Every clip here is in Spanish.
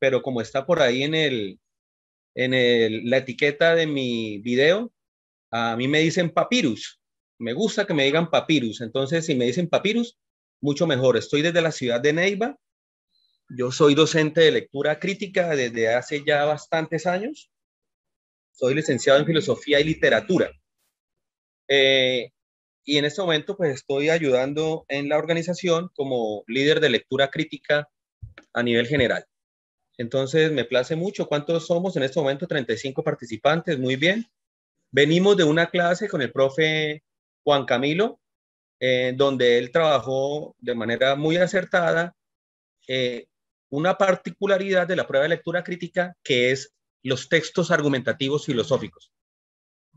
pero como está por ahí la etiqueta de mi video, a mí me dicen papyrus. Me gusta que me digan papyrus. Entonces, si me dicen papyrus, mucho mejor. Estoy desde la ciudad de Neiva. Yo soy docente de lectura crítica desde hace ya bastantes años. Soy licenciado en filosofía y literatura. Y en este momento, pues estoy ayudando en la organización como líder de lectura crítica a nivel general. Entonces, me place mucho. ¿Cuántos somos en este momento? 35 participantes. Muy bien. Venimos de una clase con el profe Juan Camilo, donde él trabajó de manera muy acertada una particularidad de la prueba de lectura crítica, que es los textos argumentativos filosóficos.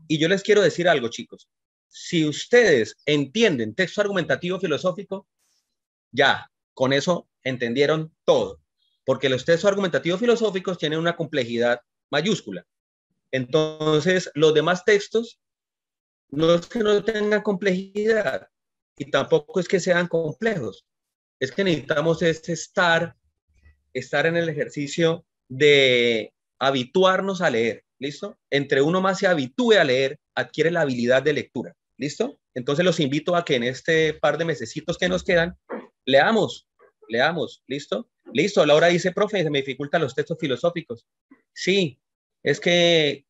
Y yo les quiero decir algo, chicos. Si ustedes entienden texto argumentativo filosófico, ya, con eso entendieron todo. Porque los textos argumentativos filosóficos tienen una complejidad mayúscula. Entonces, los demás textos no es que no tengan complejidad y tampoco es que sean complejos. Es que necesitamos estar en el ejercicio de habituarnos a leer. ¿Listo? Entre uno más se habitúe a leer, adquiere la habilidad de lectura. ¿Listo? Entonces los invito a que en este par de mesecitos que nos quedan, leamos. ¿Listo? Listo. Laura dice, profe, se me dificultan los textos filosóficos. Sí, es que...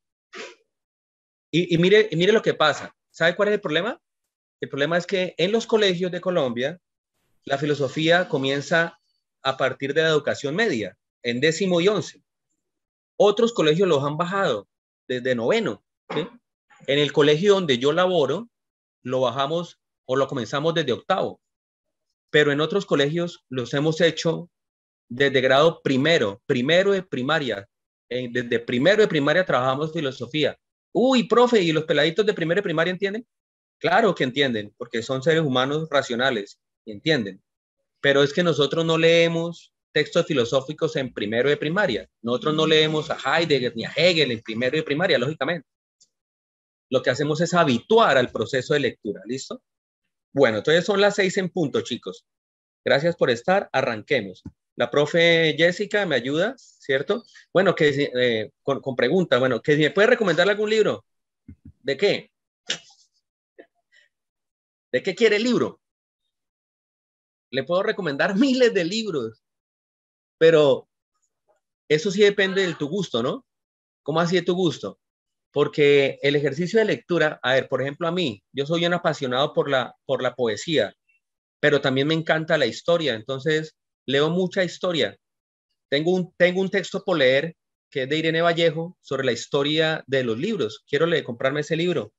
Y mire lo que pasa. ¿Sabe cuál es el problema? El problema es que en los colegios de Colombia, la filosofía comienza a partir de la educación media, en 10º y 11. Otros colegios los han bajado desde 9º. ¿Sí? En el colegio donde yo laboro, lo bajamos o lo comenzamos desde 8º. Pero en otros colegios los hemos hecho desde grado primero de primaria. Desde primero de primaria trabajamos filosofía. Uy, profe, ¿y los peladitos de primero de primaria entienden? Claro que entienden, porque son seres humanos racionales y entienden. Pero es que nosotros no leemos textos filosóficos en primero de primaria. Nosotros no leemos a Heidegger ni a Hegel en primero de primaria, lógicamente. Lo que hacemos es habituar al proceso de lectura, ¿listo? Bueno, entonces son las 6 en punto, chicos. Gracias por estar, arranquemos. La profe Jessica me ayuda, ¿cierto? Bueno, que con preguntas, bueno, que si me puede recomendar algún libro. ¿De qué? ¿De qué quiere el libro? Le puedo recomendar miles de libros, pero eso sí depende de tu gusto, ¿no? ¿Cómo así de tu gusto? Porque el ejercicio de lectura, a ver, por ejemplo, a mí, yo soy un apasionado por la poesía, pero también me encanta la historia, entonces leo mucha historia. Tengo un texto por leer que es de Irene Vallejo sobre la historia de los libros. Quiero comprarme ese libro.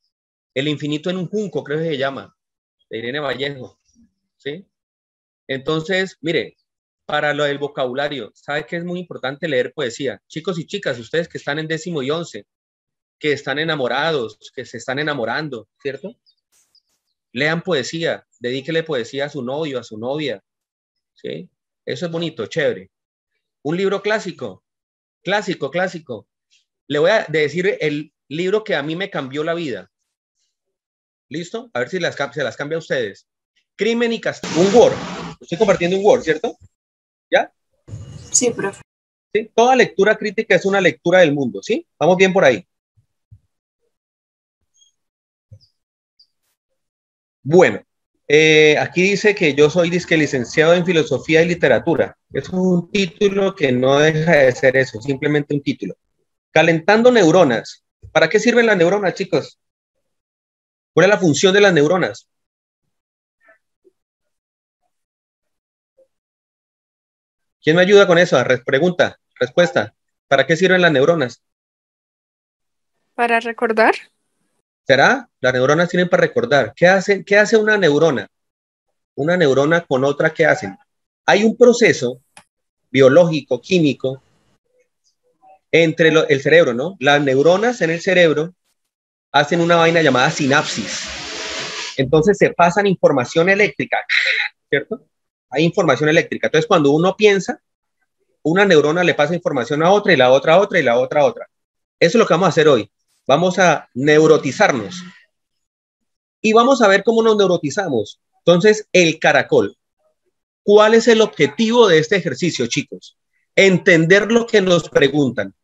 El infinito en un junco, creo que se llama, de Irene Vallejo. ¿Sí? Entonces, mire, para lo del vocabulario, ¿sabe que es muy importante leer poesía? Chicos y chicas, ustedes que están en 10º y 11, que están enamorados, que se están enamorando, ¿cierto? Lean poesía, dedíquele poesía a su novio, a su novia, ¿sí? Eso es bonito, chévere. Un libro clásico. Le voy a decir el libro que a mí me cambió la vida. ¿Listo? A ver si se las cambia a ustedes. Crimen y Castigo. Un Word. Estoy compartiendo un Word, ¿cierto? ¿Ya? Sí, profe. ¿Sí? Toda lectura crítica es una lectura del mundo, ¿sí? Vamos bien por ahí. Bueno, aquí dice que yo soy disque licenciado en filosofía y literatura. Es un título que no deja de ser eso, simplemente un título. Calentando neuronas. ¿Para qué sirven las neuronas, chicos? ¿Cuál es la función de las neuronas? ¿Quién me ayuda con eso? Pregunta, respuesta. ¿Para qué sirven las neuronas? Para recordar. ¿Será? Las neuronas sirven para recordar. ¿Qué hace una neurona? Una neurona con otra, ¿qué hacen? Hay un proceso biológico, químico, entre el cerebro, ¿no? Las neuronas en el cerebro hacen una vaina llamada sinapsis. Entonces se pasan información eléctrica, ¿cierto? Hay información eléctrica. Entonces cuando uno piensa, una neurona le pasa información a otra y la otra a otra y la otra a otra. Eso es lo que vamos a hacer hoy. Vamos a neurotizarnos. Y vamos a ver cómo nos neurotizamos. Entonces, el caracol. ¿Cuál es el objetivo de este ejercicio, chicos? Entender lo que nos preguntan.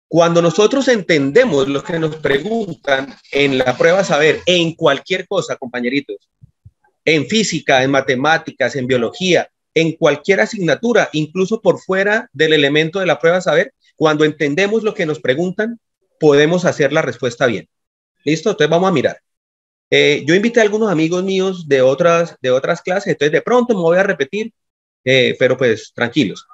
Cuando nosotros entendemos lo que nos preguntan en la prueba saber, en cualquier cosa, compañeritos, en física, en matemáticas, en biología, en cualquier asignatura, incluso por fuera del elemento de la prueba saber, cuando entendemos lo que nos preguntan, podemos hacer la respuesta bien. ¿Listo? Entonces vamos a mirar. Yo invité a algunos amigos míos de otras clases, entonces de pronto me voy a repetir, pero pues tranquilos.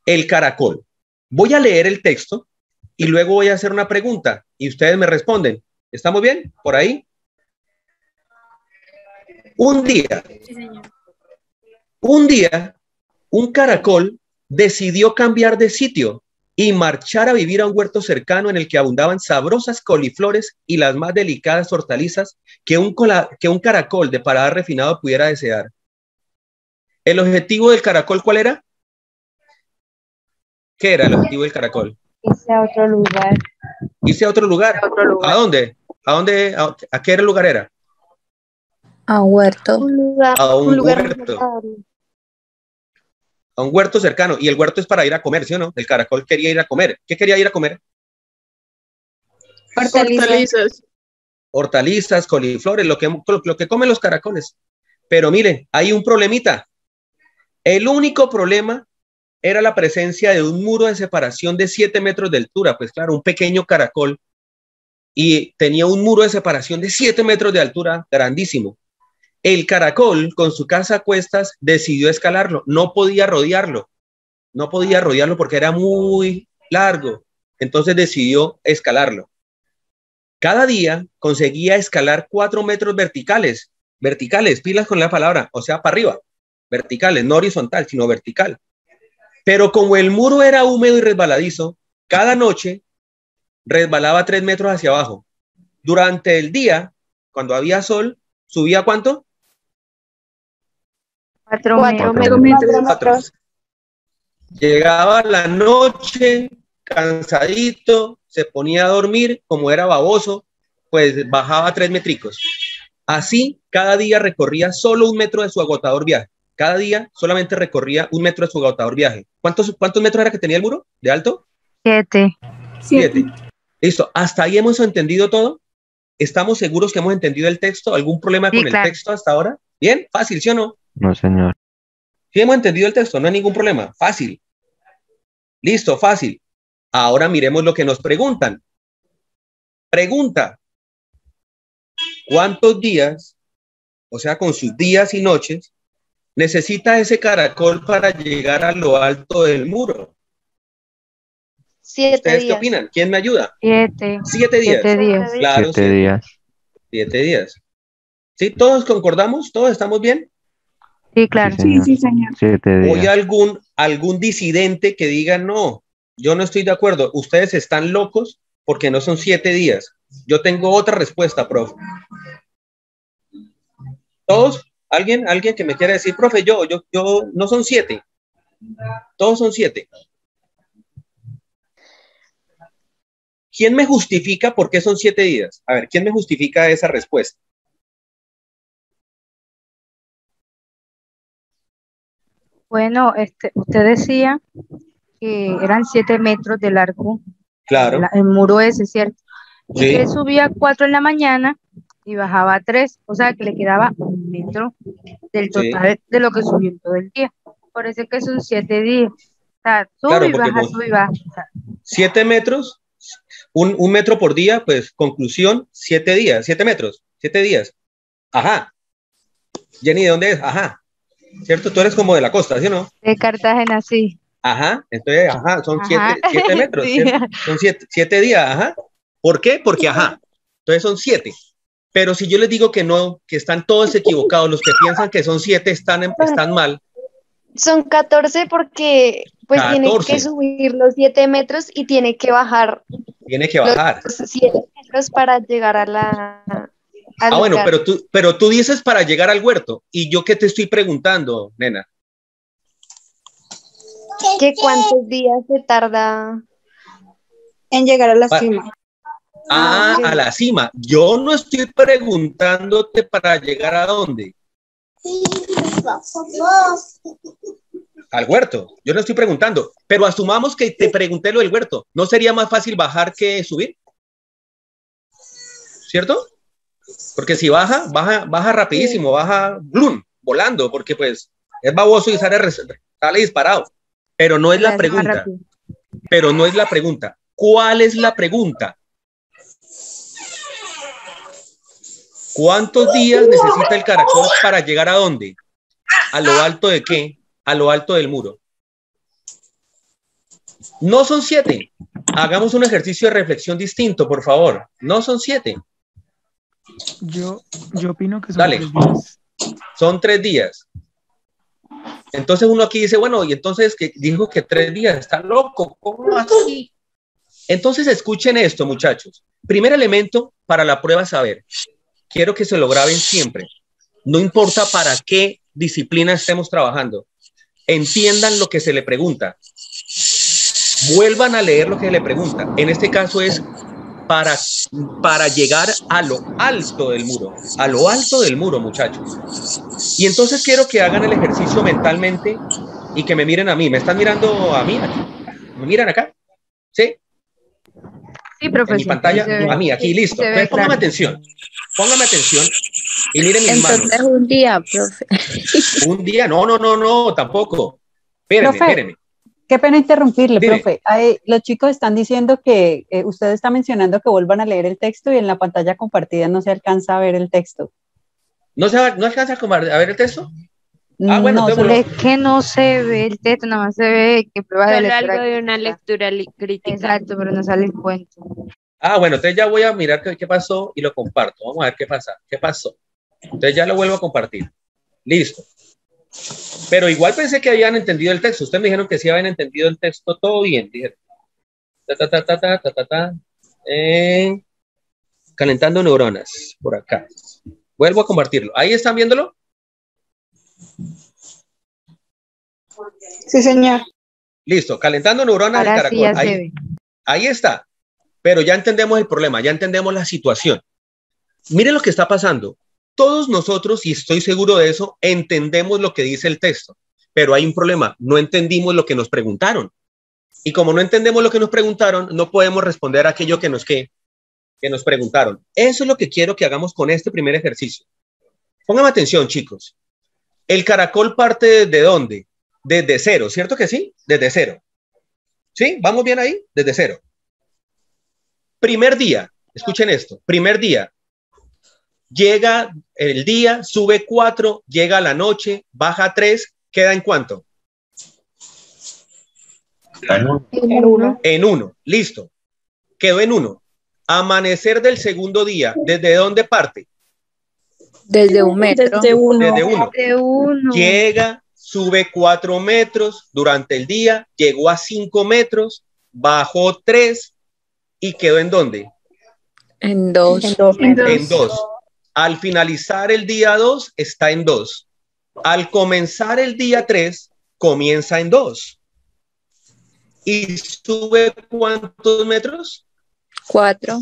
El caracol. Voy a leer el texto y luego voy a hacer una pregunta y ustedes me responden. ¿Estamos bien? ¿Por ahí? Un día, un caracol decidió cambiar de sitio y marchar a vivir a un huerto cercano en el que abundaban sabrosas coliflores y las más delicadas hortalizas que un caracol de paladar refinado pudiera desear. ¿El objetivo del caracol cuál era? ¿Qué era el objetivo del caracol? Irse a otro lugar. Irse a otro lugar. ¿A dónde? ¿A qué lugar era? A un huerto. A un huerto. A un huerto cercano. Y el huerto es para ir a comer, ¿sí o no? El caracol quería ir a comer. ¿Qué quería ir a comer? Hortalizas. Hortalizas, coliflores, lo que comen los caracoles. Pero mire, hay un problemita. El único problema era la presencia de un muro de separación de 7 metros de altura. Pues claro, un pequeño caracol y tenía un muro de separación de 7 metros de altura, grandísimo. El caracol, con su casa a cuestas, decidió escalarlo. No podía rodearlo porque era muy largo. Entonces decidió escalarlo. Cada día conseguía escalar 4 metros verticales, pilas con la palabra, o sea, para arriba, verticales, no horizontal, sino vertical. Pero como el muro era húmedo y resbaladizo, cada noche resbalaba 3 metros hacia abajo. Durante el día, cuando había sol, ¿subía cuánto? 4 metros. Llegaba la noche, cansadito, se ponía a dormir, como era baboso, pues bajaba 3 metricos. Así, cada día recorría solo 1 metro de su agotador viaje. Cada día solamente recorría 1 metro de su agotador viaje. ¿Cuántos metros era que tenía el muro de alto? 7. 7. Listo. ¿Hasta ahí hemos entendido todo? ¿Estamos seguros que hemos entendido el texto? ¿Algún problema con el texto hasta ahora? ¿Bien? ¿Fácil, sí o no? No, señor. ¿Sí hemos entendido el texto? No hay ningún problema. Fácil. Listo, fácil. Ahora miremos lo que nos preguntan. Pregunta. ¿Cuántos días, o sea, con sus días y noches, necesita ese caracol para llegar a lo alto del muro? 7 ¿Ustedes días. qué opinan? ¿Quién me ayuda? 7. 7 días. 7 días. Claro, 7 días. 7 días. ¿Sí? ¿Todos concordamos? ¿Todos estamos bien? Sí, claro. Sí, señor. 7 días. ¿Hoy algún disidente que diga no? Yo no estoy de acuerdo. Ustedes están locos porque no son 7 días. Yo tengo otra respuesta, profe. ¿Todos? ¿Alguien que me quiera decir, profe, yo no son 7? Todos son 7. ¿Quién me justifica por qué son 7 días? A ver, ¿quién me justifica esa respuesta? Bueno, usted decía que eran 7 metros de largo. Claro. El muro ese, ¿cierto? Y Sí. que él subía 4 en la mañana y bajaba 3, o sea que le quedaba 1 metro del total de lo que subió en todo el día. Por eso es que son 7 días. O sea, sube y baja, sube y baja. O sea, 7 metros, un metro por día, pues conclusión, 7 días, 7 metros, 7 días. Ajá. Jenny, ¿de dónde es? Ajá. ¿Cierto? Tú eres como de la costa, ¿sí o no? de Cartagena, sí. Ajá. Entonces, ajá, son Ajá. 7 metros. Sí. Son 7 días, ajá. ¿Por qué? Porque ajá. Entonces son 7. Pero si yo les digo que no, que están todos equivocados, los que piensan que son 7 están mal. Son 14 porque pues 14. tiene que subir los 7 metros y tiene que bajar. Tiene que bajar. Los 7 metros para llegar a la... Bueno, pero tú dices para llegar al huerto. ¿Y yo qué te estoy preguntando, nena? ¿Que cuántos días se tarda en llegar a la cima? Okay. A la cima. Yo no estoy preguntándote para llegar a dónde. Al huerto. Yo no estoy preguntando, pero asumamos que te pregunté lo del huerto. ¿No sería más fácil bajar que subir? ¿Cierto? Porque si baja rapidísimo, baja blum, volando, porque pues es baboso y sale disparado. Pero no es la pregunta. Pero no es la pregunta. ¿Cuál es la pregunta? ¿Cuántos días necesita el caracol para llegar a dónde? ¿A lo alto de qué? A lo alto del muro. No son 7. Hagamos un ejercicio de reflexión distinto, por favor. No son 7. Yo opino que son Dale. 3 días. Son 3 días. Entonces uno aquí dice, bueno, y entonces que dijo que 3 días, está loco, ¿cómo así? Entonces escuchen esto, muchachos. Primer elemento para la prueba saber. Quiero que se lo graben siempre. No importa para qué disciplina estemos trabajando. Entiendan lo que se le pregunta. Vuelvan a leer lo que se le pregunta. En este caso es para llegar a lo alto del muro. A lo alto del muro, muchachos. Y entonces quiero que hagan el ejercicio mentalmente y que me miren a mí. ¿Me están mirando a mí? Aquí. ¿Me miran acá? ¿Sí? Sí, profesor. En mi pantalla, a mí, aquí, listo. Entonces, póngame atención. Póngame atención y miren mis manos. Entonces un día, profe. Un día, no, tampoco. Espéreme. Qué pena interrumpirle, Dime. profe. Los chicos están diciendo que usted está mencionando que vuelvan a leer el texto y en la pantalla compartida no se alcanza a ver el texto. ¿No alcanza a ver el texto? Ah, bueno, No, Es que no se ve el texto, nada más se ve que prueba de Solo lectura algo de una crítica. lectura crítica. Exacto, pero no sale el cuento. Ah, bueno, entonces ya voy a mirar qué pasó y lo comparto. Vamos a ver qué pasó. Entonces ya lo vuelvo a compartir. Listo. Pero igual pensé que habían entendido el texto. Ustedes me dijeron que sí habían entendido el texto, todo bien. Dijeron. Calentando neuronas, por acá. Vuelvo a compartirlo. ¿Ahí están viéndolo? Sí, señor. Listo, calentando neuronas del Ahora sí caracol. ya se ve. Ahí está. Pero ya entendemos el problema, ya entendemos la situación. Miren lo que está pasando. Todos nosotros, y estoy seguro de eso, entendemos lo que dice el texto. Pero hay un problema, no entendimos lo que nos preguntaron. Y como no entendemos lo que nos preguntaron, no podemos responder a aquello que nos preguntaron. Eso es lo que quiero que hagamos con este primer ejercicio. Pónganme atención, chicos. El caracol parte ¿de dónde? Desde cero, ¿cierto que sí? Desde cero. ¿Sí? ¿Vamos bien ahí? Desde cero. Primer día, escuchen esto, primer día, llega el día, sube 4, llega la noche, baja 3, ¿queda en cuánto? En 1. En 1, listo, quedó en 1. Amanecer del segundo día, ¿desde dónde parte? Desde 1 metro. Desde 1. Desde 1. De uno. Llega, sube 4 metros durante el día, llegó a 5 metros, bajó 3 y quedó ¿en dónde? En 2. En 2. Al finalizar el día 2, está en 2. Al comenzar el día 3, comienza en 2. ¿Y sube cuántos metros? 4.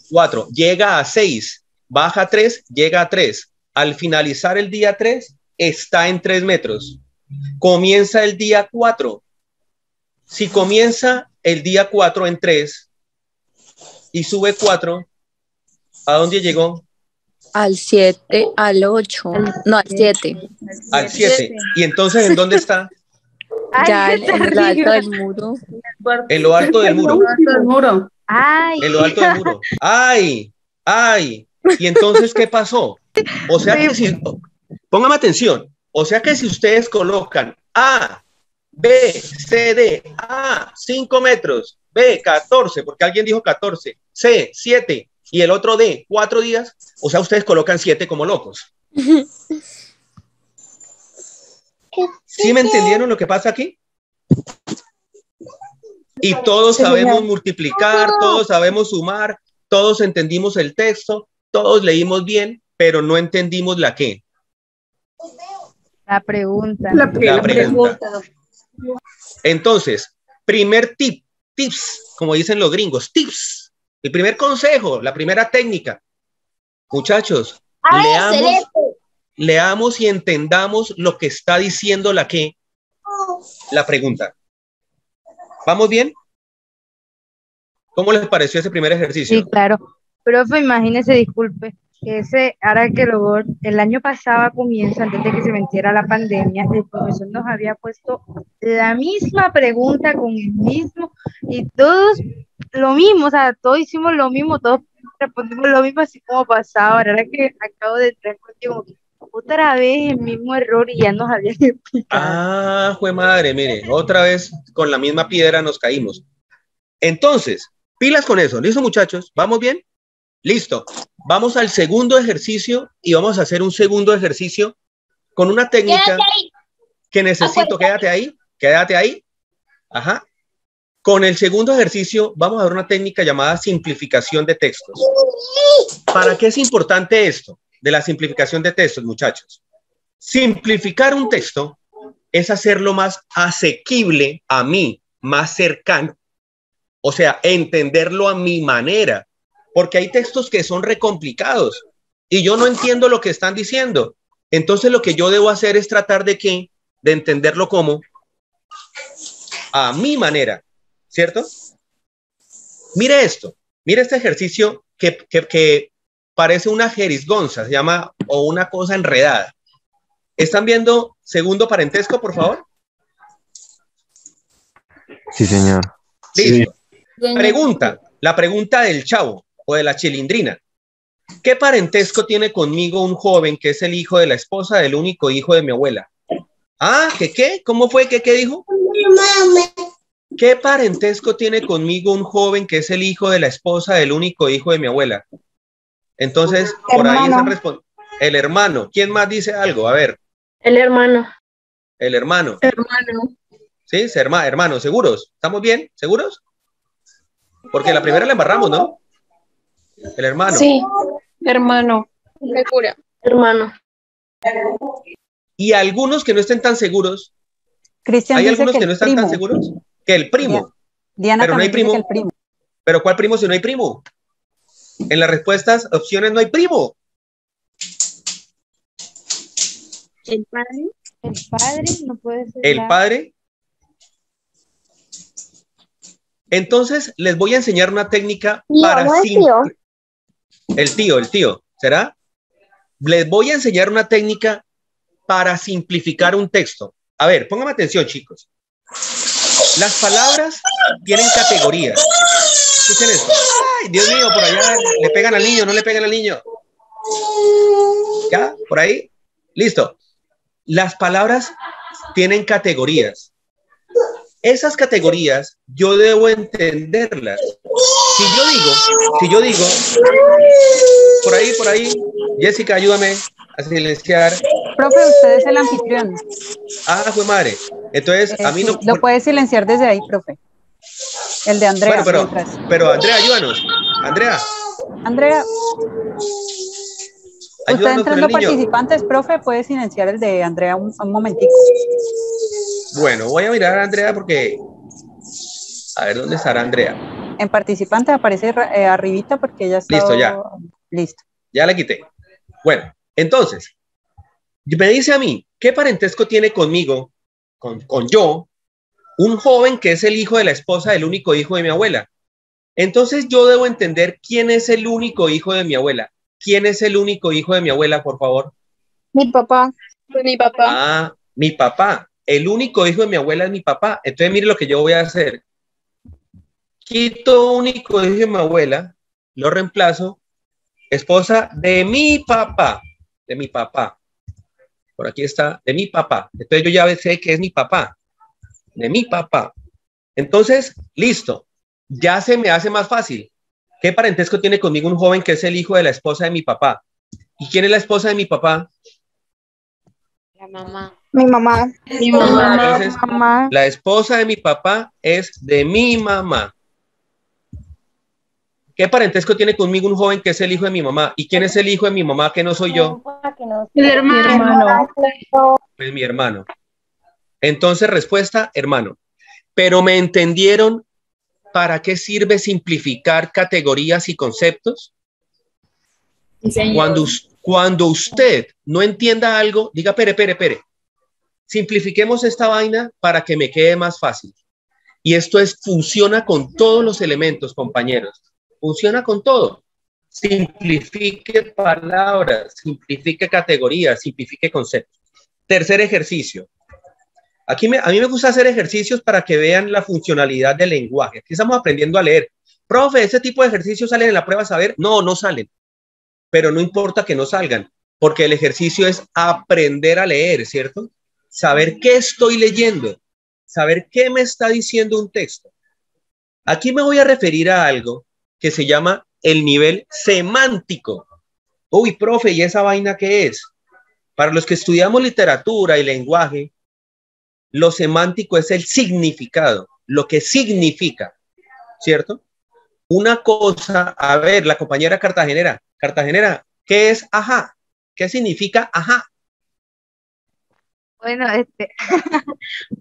4. Llega a 6. Baja 3, llega a 3. Al finalizar el día 3, está en 3 metros. Comienza el día 4. Si comienza el día 4 en 3 y sube 4, ¿a dónde llegó? Al 7, al 8. No, al 7. Al 7. ¿Y entonces en dónde está? Ya Ay, en lo alto del muro. En lo alto del muro. Ay, En lo alto del muro. ¡Ay! ¡Ay! ¿Y entonces qué pasó? O sea que si... Póngame atención. O sea que si ustedes colocan A, B, C, D, A, 5 metros, B, 14, porque alguien dijo 14, C, 7, y el otro D, 4 días, o sea, ustedes colocan 7 como locos. ¿Sí me entendieron lo que pasa aquí? Y todos sabemos multiplicar, todos sabemos sumar, todos entendimos el texto, todos leímos bien, pero no entendimos la qué. la pregunta. La pregunta. Entonces, primer tips, como dicen los gringos, tips. El primer consejo, la primera técnica. Muchachos, leamos y entendamos lo que está diciendo la qué. la pregunta. ¿Vamos bien? ¿Cómo les pareció ese primer ejercicio? Sí, claro. Profe, imagínese, disculpe, que ahora que el año pasado comienza, antes de que se metiera la pandemia, el profesor nos había puesto la misma pregunta con el mismo, y todos lo mismo, o sea, todos hicimos lo mismo, todos respondimos lo mismo, así como pasaba. Ahora que acabo de entrar contigo, otra vez el mismo error y ya nos habían explicado. Ah, jue madre, mire, otra vez con la misma piedra nos caímos. Entonces, pilas con eso, ¿listo, muchachos? ¿Vamos bien? Listo. Vamos al segundo ejercicio y vamos a hacer un segundo ejercicio con una técnica que necesito. Quédate ahí. Ajá. Con el segundo ejercicio vamos a ver una técnica llamada simplificación de textos. ¿Para qué es importante esto de la simplificación de textos, muchachos? Simplificar un texto es hacerlo más asequible a mí, más cercano. O sea, entenderlo a mi manera. Porque hay textos que son recomplicados y yo no entiendo lo que están diciendo. Entonces lo que yo debo hacer es tratar de entenderlo como a mi manera, ¿cierto? Mire esto, mire este ejercicio que parece una jerisgonza, se llama, o una cosa enredada. ¿Están viendo segundo parentesco, por favor? Sí, señor. Listo. Pregunta, la pregunta del chavo o de la chilindrina. ¿Qué parentesco tiene conmigo un joven que es el hijo de la esposa del único hijo de mi abuela? Ah, ¿qué? ¿Cómo fue? ¿Qué dijo? ¿Qué parentesco tiene conmigo un joven que es el hijo de la esposa del único hijo de mi abuela? Entonces, por ahí están respondiendo. El hermano. ¿Quién más dice algo? A ver. El hermano. El hermano. Hermano. Sí, hermano. ¿Seguros? ¿Estamos bien? ¿Seguros? Porque la primera la embarramos, ¿no? El hermano. Sí, hermano. Segura. Hermano. Y algunos que no estén tan seguros. Cristian, hay dice algunos que no están primo. tan seguros. Que el primo. Diana pero no hay primo. Dice que el primo. ¿Pero cuál primo si no hay primo? En las respuestas, opciones, no hay primo. ¿El padre? El padre no puede ser. ¿El padre? Entonces, les voy a enseñar una técnica para... El tío, ¿será? Les voy a enseñar una técnica para simplificar un texto. A ver, pónganme atención, chicos. Las palabras tienen categorías. Escuchen esto. Ay, Dios mío, por allá le pegan al niño, no le pegan al niño. ¿Ya? ¿Por ahí? Listo. Las palabras tienen categorías. Esas categorías yo debo entenderlas. Si yo digo, por ahí, Jessica, ayúdame a silenciar. Profe, usted es el anfitrión. Ah, fue madre. Entonces, a mí sí, no... Lo puede silenciar desde ahí, profe. El de Andrea. Bueno, pero Andrea, ayúdanos. Andrea. Usted entrando participantes, profe, puede silenciar el de Andrea un momentico. Bueno, voy a mirar a Andrea porque... A ver, ¿dónde estará Andrea? En participantes aparece arribita porque ella está... Listo, ya. Listo. Ya la quité. Bueno, entonces, me dice a mí, ¿qué parentesco tiene conmigo, con yo, un joven que es el hijo de la esposa del único hijo de mi abuela? Entonces yo debo entender quién es el único hijo de mi abuela. ¿Quién es el único hijo de mi abuela, por favor? Mi papá. Mi papá. Ah, mi papá. El único hijo de mi abuela es mi papá. Entonces mire lo que yo voy a hacer. Quito único hijo de mi abuela, lo reemplazo, esposa de mi papá. De mi papá. Por aquí está, de mi papá. Entonces yo ya sé que es mi papá. De mi papá. Entonces, listo. Ya se me hace más fácil. ¿Qué parentesco tiene conmigo un joven que es el hijo de la esposa de mi papá? ¿Y quién es la esposa de mi papá? La mamá. Mi mamá. Mi mamá. Entonces, la esposa de mi papá es de mi mamá. ¿Qué parentesco tiene conmigo un joven que es el hijo de mi mamá? ¿Y quién es el hijo de mi mamá que no soy yo? El hermano. Es mi hermano. Entonces, respuesta, hermano. Pero ¿me entendieron para qué sirve simplificar categorías y conceptos? Cuando usted no entienda algo, diga, pere. simplifiquemos esta vaina para que me quede más fácil. Y esto funciona con todos los elementos, compañeros. Funciona con todo. Simplifique palabras, simplifique categorías, simplifique conceptos. Tercer ejercicio. A mí me gusta hacer ejercicios para que vean la funcionalidad del lenguaje. Aquí estamos aprendiendo a leer. Profe, ¿ese tipo de ejercicios salen en la prueba saber? No, no salen. Pero no importa que no salgan, porque el ejercicio es aprender a leer, ¿cierto? Saber qué estoy leyendo, saber qué me está diciendo un texto. Aquí me voy a referir a algo que se llama el nivel semántico. Uy, profe, ¿y esa vaina qué es? Para los que estudiamos literatura y lenguaje, lo semántico es el significado, lo que significa, ¿cierto? Una cosa, a ver, la compañera Cartagenera, ¿qué es ajá? ¿Qué significa ajá? Bueno,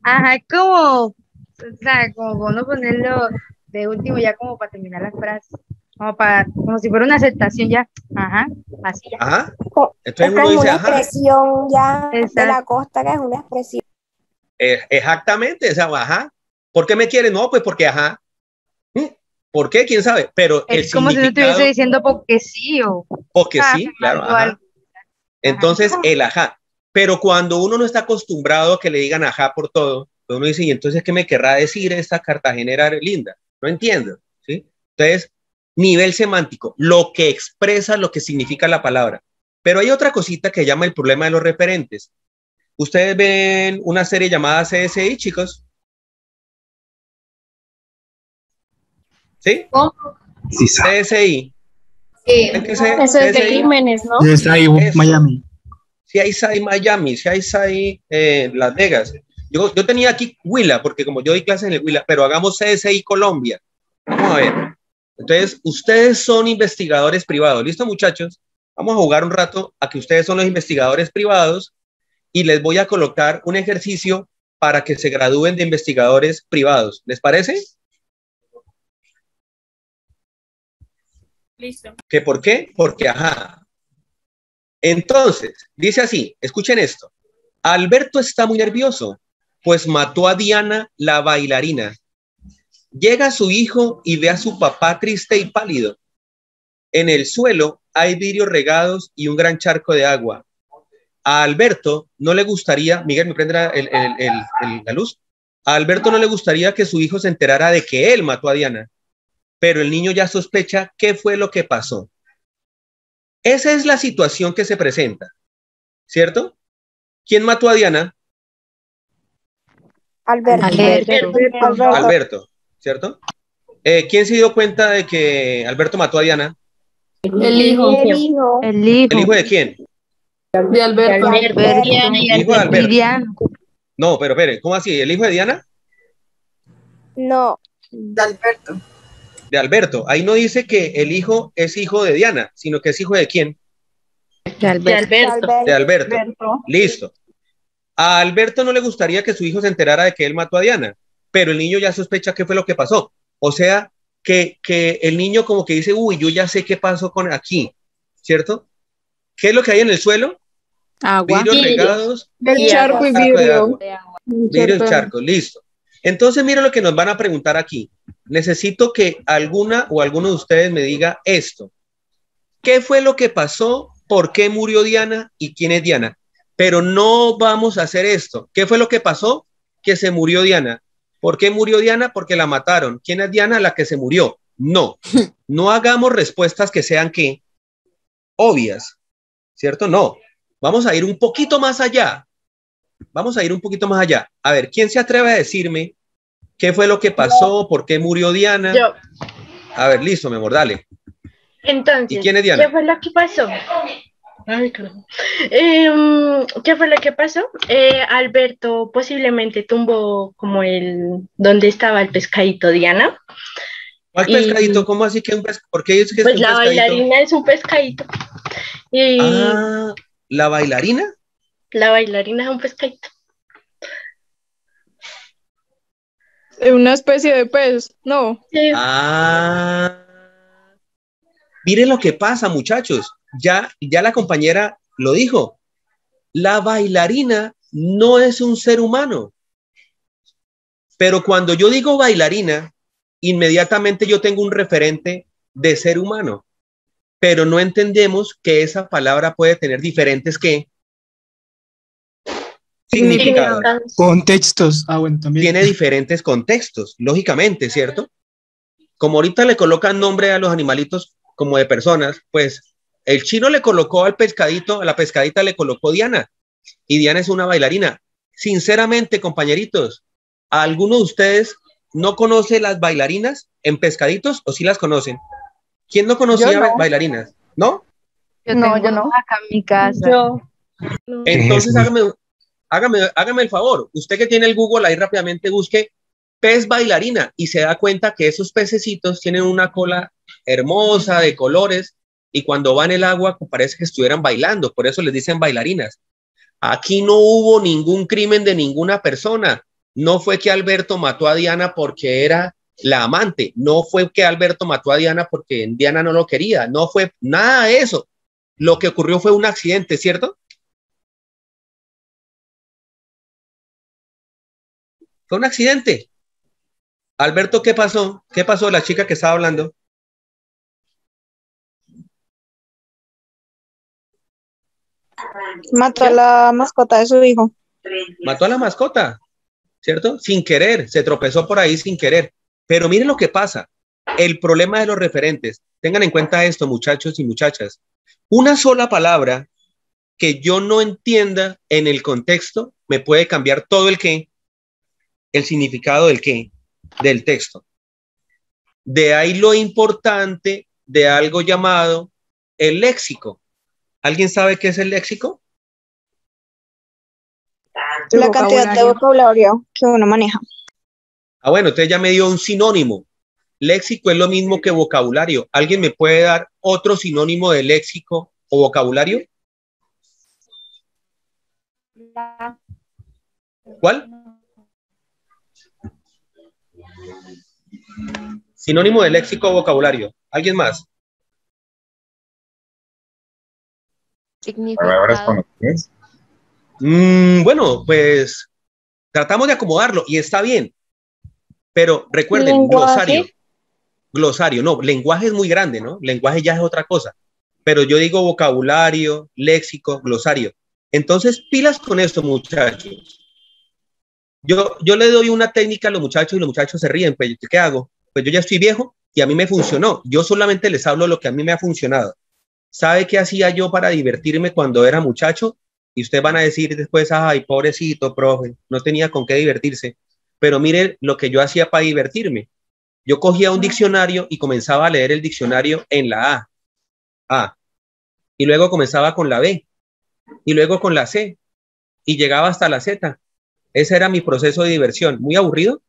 ajá, como, o sea, como bueno ponerlo de último ya como para terminar las frases, como si fuera una aceptación ya, ajá, así ya. Ajá. Entonces uno dice ajá. Una expresión ya Exacto. de la costa, que es una expresión. Exactamente, o sea, ajá. ¿Por qué me quieren? No, pues porque ajá. ¿Por qué? ¿Quién sabe? Pero es como si tú estuviese diciendo porque sí o... Porque sí, claro, ajá. Entonces, el ajá. Pero cuando uno no está acostumbrado a que le digan ajá por todo, pues uno dice, ¿y entonces qué me querrá decir esta cartagenera linda? No entiendo, ¿sí? Entonces, nivel semántico, lo que expresa lo que significa la palabra. Pero hay otra cosita que llama el problema de los referentes. ¿Ustedes ven una serie llamada CSI, chicos? ¿Sí? ¿Cómo? Sí, CSI. Sí, eso es de crímenes, ¿no? CSI Miami. CSI Miami, CSI Las Vegas. Yo tenía aquí Huila, porque como yo doy clases en el Huila, pero hagamos CSI Colombia. Vamos a ver. Entonces, ustedes son investigadores privados. ¿Listo, muchachos? Vamos a jugar un rato a que ustedes son los investigadores privados y les voy a colocar un ejercicio para que se gradúen de investigadores privados. ¿Les parece? Listo. ¿Que por qué? Porque, ajá. Entonces, dice así, escuchen esto. Alberto está muy nervioso, pues mató a Diana, la bailarina. Llega su hijo y ve a su papá triste y pálido. En el suelo hay vidrios regados y un gran charco de agua. A Alberto no le gustaría, Miguel, ¿me prende la luz? A Alberto no le gustaría que su hijo se enterara de que él mató a Diana, pero el niño ya sospecha qué fue lo que pasó. Esa es la situación que se presenta, ¿cierto? ¿Quién mató a Diana? Alberto, ¿cierto? ¿Quién se dio cuenta de que Alberto mató a Diana? El hijo. El hijo. ¿El hijo de quién? De Alberto. El hijo de Alberto. No, pero espere, ¿cómo así? ¿El hijo de Diana? No. De Alberto. De Alberto. Ahí no dice que el hijo es hijo de Diana, sino que es hijo de quién. De Alberto. De Alberto. Listo. A Alberto no le gustaría que su hijo se enterara de que él mató a Diana, pero el niño ya sospecha qué fue lo que pasó. O sea, que el niño como que dice, uy, yo ya sé qué pasó con aquí, ¿cierto? ¿Qué es lo que hay en el suelo? Agua. Vidrios regados. Del charco y vidrio. Vidrio y charco, listo. Entonces, mira lo que nos van a preguntar aquí. Necesito que alguna o alguno de ustedes me diga esto. ¿Qué fue lo que pasó? ¿Por qué murió Diana? ¿Y quién es Diana? Pero no vamos a hacer esto. ¿Qué fue lo que pasó? Que se murió Diana. ¿Por qué murió Diana? Porque la mataron. ¿Quién es Diana? La que se murió. No. No hagamos respuestas que sean ¿qué? Obvias. ¿Cierto? No. Vamos a ir un poquito más allá. Vamos a ir un poquito más allá. A ver, ¿quién se atreve a decirme qué fue lo que pasó? ¿Por qué murió Diana? Yo. A ver, listo, mi amor, dale. Entonces, ¿Y quién es Diana? ¿qué fue lo que pasó? Ay, claro. ¿Qué fue lo que pasó? Alberto posiblemente tumbó como donde estaba el pescadito Diana. ¿Cuál pescadito? ¿Cómo así que un pescadito? ¿Por qué dice que pues es un la pescadito? bailarina es un pescadito. Y ¿la bailarina? La bailarina es un pescadito. Una especie de pez, ¿no? Sí. Miren lo que pasa, muchachos. Ya la compañera lo dijo. La bailarina no es un ser humano. Pero cuando yo digo bailarina, inmediatamente yo tengo un referente de ser humano. Pero no entendemos que esa palabra puede tener diferentes ¿qué? Significados. Contextos. Ah, bueno, también. Tiene diferentes contextos, lógicamente, ¿cierto? Como ahorita le colocan nombre a los animalitos como de personas, pues el chino le colocó al pescadito, a la pescadita le colocó Diana, y Diana es una bailarina. Sinceramente, compañeritos, ¿alguno de ustedes no conoce las bailarinas en pescaditos o sí las conocen? ¿Quién no conocía bailarinas? ¿No? Yo no. Acá en mi casa. Yo. Entonces hágame el favor, usted que tiene el Google ahí rápidamente busque pez bailarina y se da cuenta que esos pececitos tienen una cola hermosa de colores y cuando van en el agua parece que estuvieran bailando, por eso les dicen bailarinas. Aquí no hubo ningún crimen de ninguna persona, no fue que Alberto mató a Diana porque era la amante, no fue que Alberto mató a Diana porque Diana no lo quería, no fue nada de eso. Lo que ocurrió fue un accidente, ¿cierto? Fue un accidente. Alberto, ¿qué pasó? ¿Qué pasó de la chica que estaba hablando? Mató a la mascota de su hijo. Mató a la mascota, ¿cierto? Sin querer, se tropezó por ahí sin querer. Pero miren lo que pasa. El problema de los referentes. Tengan en cuenta esto, muchachos y muchachas. Una sola palabra que yo no entienda en el contexto me puede cambiar todo el qué, el significado del qué, del texto. De ahí lo importante de algo llamado el léxico. ¿Alguien sabe qué es el léxico? La cantidad de vocabulario que uno maneja. Ah, bueno, entonces ya me dio un sinónimo. Léxico es lo mismo que vocabulario. ¿Alguien me puede dar otro sinónimo de léxico o vocabulario? ¿Cuál? Sinónimo de léxico o vocabulario. ¿Alguien más? Significado. Bueno, pues tratamos de acomodarlo y está bien. Pero recuerden, ¿Lenguaje? glosario, no, lenguaje es muy grande, ¿no? Lenguaje ya es otra cosa. Pero yo digo vocabulario, léxico, glosario. Entonces, pilas con esto, muchachos. Yo le doy una técnica a los muchachos y los muchachos se ríen. Pues, ¿qué hago? Pues yo ya estoy viejo y a mí me funcionó. Yo solamente les hablo lo que a mí me ha funcionado. ¿Sabe qué hacía yo para divertirme cuando era muchacho? Y ustedes van a decir después, ay, pobrecito, profe, no tenía con qué divertirse. Pero miren lo que yo hacía para divertirme. Yo cogía un diccionario y comenzaba a leer el diccionario en la A. Y luego comenzaba con la B. Y luego con la C. Y llegaba hasta la Z. Ese era mi proceso de diversión. ¿Muy aburrido?